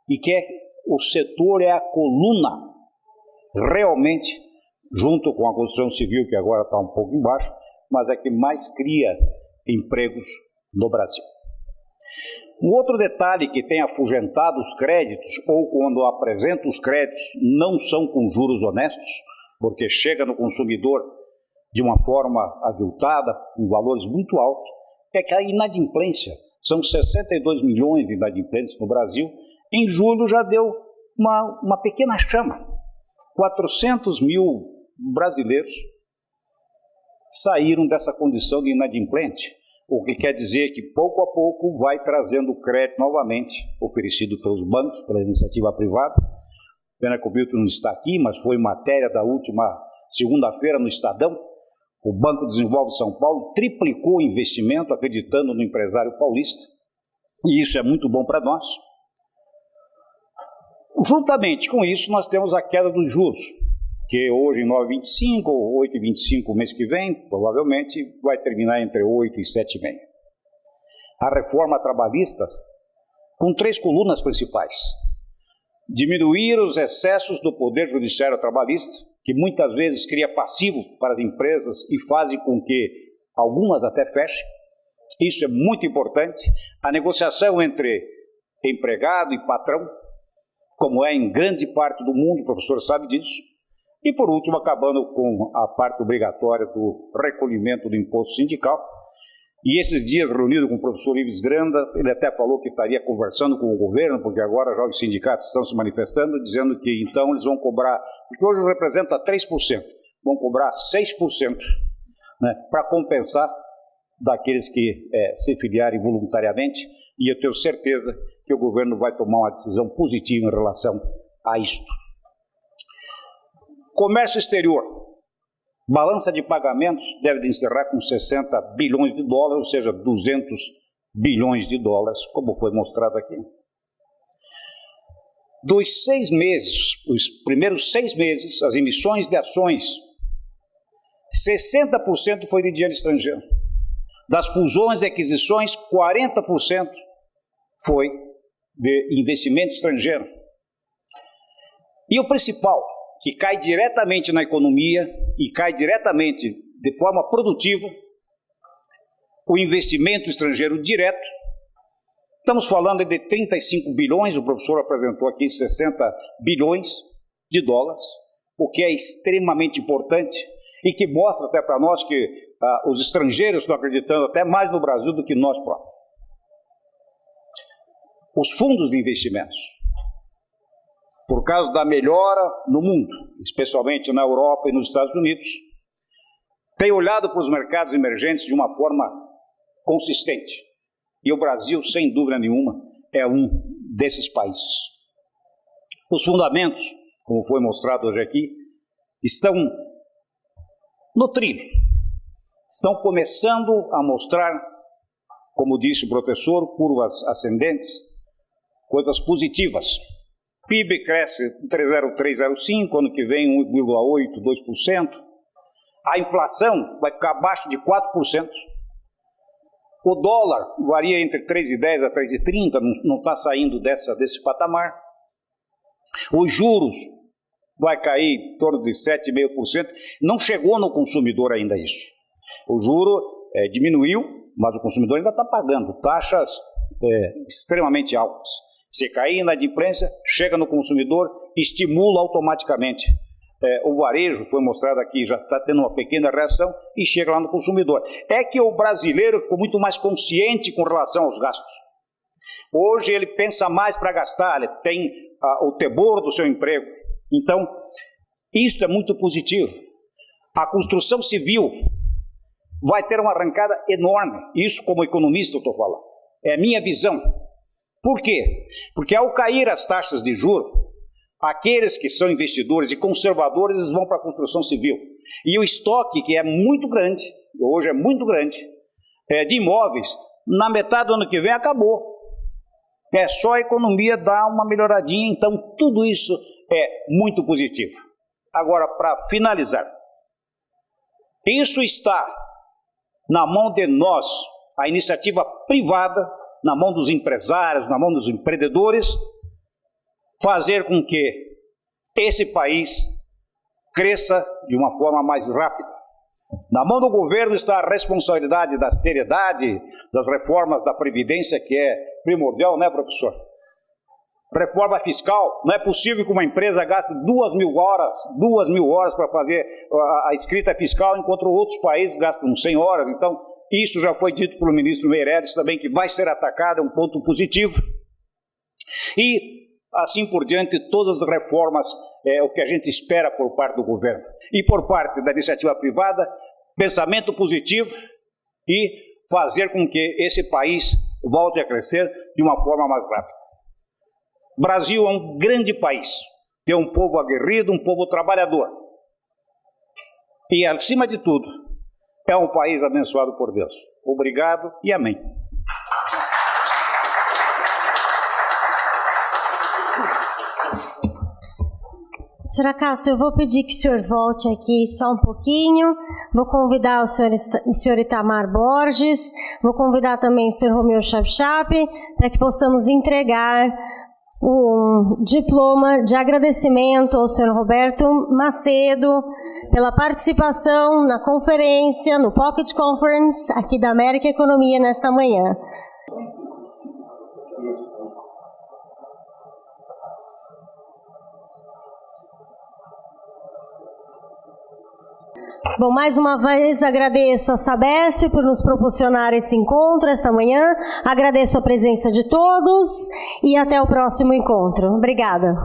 e que o setor é a coluna, realmente, junto com a construção civil, que agora está um pouco embaixo, mas é que mais cria empregos no Brasil. Um outro detalhe que tem afugentado os créditos, ou quando apresenta os créditos, não são com juros honestos, porque chega no consumidor de uma forma aviltada, com valores muito altos, é que a inadimplência, são 62 milhões de inadimplentes no Brasil, em julho já deu uma pequena chama. 400 mil brasileiros saíram dessa condição de inadimplente, o que quer dizer que pouco a pouco vai trazendo crédito novamente, oferecido pelos bancos, pela iniciativa privada. Pena que o Milton não está aqui, mas foi matéria da última segunda-feira no Estadão. O Banco Desenvolve São Paulo triplicou o investimento acreditando no empresário paulista, e isso é muito bom para nós. Juntamente com isso, nós temos a queda dos juros. que hoje em 9,25 ou 8,25 o mês que vem, provavelmente vai terminar entre 8 e 7,5. A reforma trabalhista, com 3 colunas principais: diminuir os excessos do Poder Judiciário Trabalhista, que muitas vezes cria passivo para as empresas e faz com que algumas até fechem. Isso é muito importante. A negociação entre empregado e patrão, como é em grande parte do mundo, o professor sabe disso. E, por último, acabando com a parte obrigatória do recolhimento do imposto sindical. E esses dias, reunido com o professor Ives Granda, ele até falou que estaria conversando com o governo, porque agora já os sindicatos estão se manifestando, dizendo que então eles vão cobrar, porque hoje representa 3%, vão cobrar 6%, né, para compensar daqueles que se filiarem voluntariamente, e eu tenho certeza que o governo vai tomar uma decisão positiva em relação a isto. Comércio exterior. Balança de pagamentos deve de encerrar com 60 bilhões de dólares, ou seja, 200 bilhões de dólares, como foi mostrado aqui. Dos 6 meses, os primeiros 6 meses, as emissões de ações, 60% foi de dinheiro estrangeiro. Das fusões e aquisições, 40% foi de investimento estrangeiro. E o principal, que cai diretamente na economia e cai diretamente de forma produtiva, o investimento estrangeiro direto. Estamos falando de 35 bilhões, o professor apresentou aqui 60 bilhões de dólares, o que é extremamente importante e que mostra até para nós que os estrangeiros estão acreditando até mais no Brasil do que nós próprios. Os fundos de investimentos, por causa da melhora no mundo, especialmente na Europa e nos Estados Unidos, têm olhado para os mercados emergentes de uma forma consistente. E o Brasil, sem dúvida nenhuma, é um desses países. Os fundamentos, como foi mostrado hoje aqui, estão no trilho. Estão começando a mostrar, como disse o professor, curvas ascendentes, coisas positivas. PIB cresce 3,0305, ano que vem 1,8%, 2%. A inflação vai ficar abaixo de 4%. O dólar varia entre 3,10 a 3,30, não está saindo desse patamar. Os juros vai cair em torno de 7,5%. Não chegou no consumidor ainda isso. O juro diminuiu, mas o consumidor ainda está pagando taxas extremamente altas. Se cair na inadimplência, chega no consumidor, estimula automaticamente. O varejo, foi mostrado aqui, já está tendo uma pequena reação e chega lá no consumidor. É que o brasileiro ficou muito mais consciente com relação aos gastos. Hoje ele pensa mais para gastar, ele tem o temor do seu emprego. Então, isso é muito positivo. A construção civil vai ter uma arrancada enorme. Isso, como economista, eu estou falando. É a minha visão. Por quê? Porque ao cair as taxas de juros, aqueles que são investidores e conservadores, eles vão para a construção civil. E o estoque, que é muito grande, hoje é muito grande, de imóveis, na metade do ano que vem acabou. É só a economia dar uma melhoradinha, então tudo isso é muito positivo. Agora, para finalizar, isso está na mão de nós, a iniciativa privada, na mão dos empresários, na mão dos empreendedores, fazer com que esse país cresça de uma forma mais rápida. Na mão do governo está a responsabilidade da seriedade das reformas da Previdência, que é primordial, né, professor? Reforma fiscal, não é possível que uma empresa gaste 2.000 horas para fazer a escrita fiscal, enquanto outros países gastam 100 horas. Então, isso já foi dito pelo ministro Meirelles também, que vai ser atacado, é um ponto positivo. E, assim por diante, todas as reformas é o que a gente espera por parte do governo. E por parte da iniciativa privada, pensamento positivo e fazer com que esse país volte a crescer de uma forma mais rápida. O Brasil é um grande país, é um povo aguerrido, um povo trabalhador. E, acima de tudo, é um país abençoado por Deus. Obrigado e amém. Senhora Cássia, eu vou pedir que o senhor volte aqui só um pouquinho. Vou convidar o senhor Itamar Borges, vou convidar também o senhor Romeu Chapchap, para que possamos entregar um diploma de agradecimento ao senhor Roberto Macedo pela participação na conferência, no Pocket Conference, aqui da América Economia nesta manhã. Bom, mais uma vez agradeço a Sabesp por nos proporcionar esse encontro esta manhã. Agradeço a presença de todos e até o próximo encontro. Obrigada.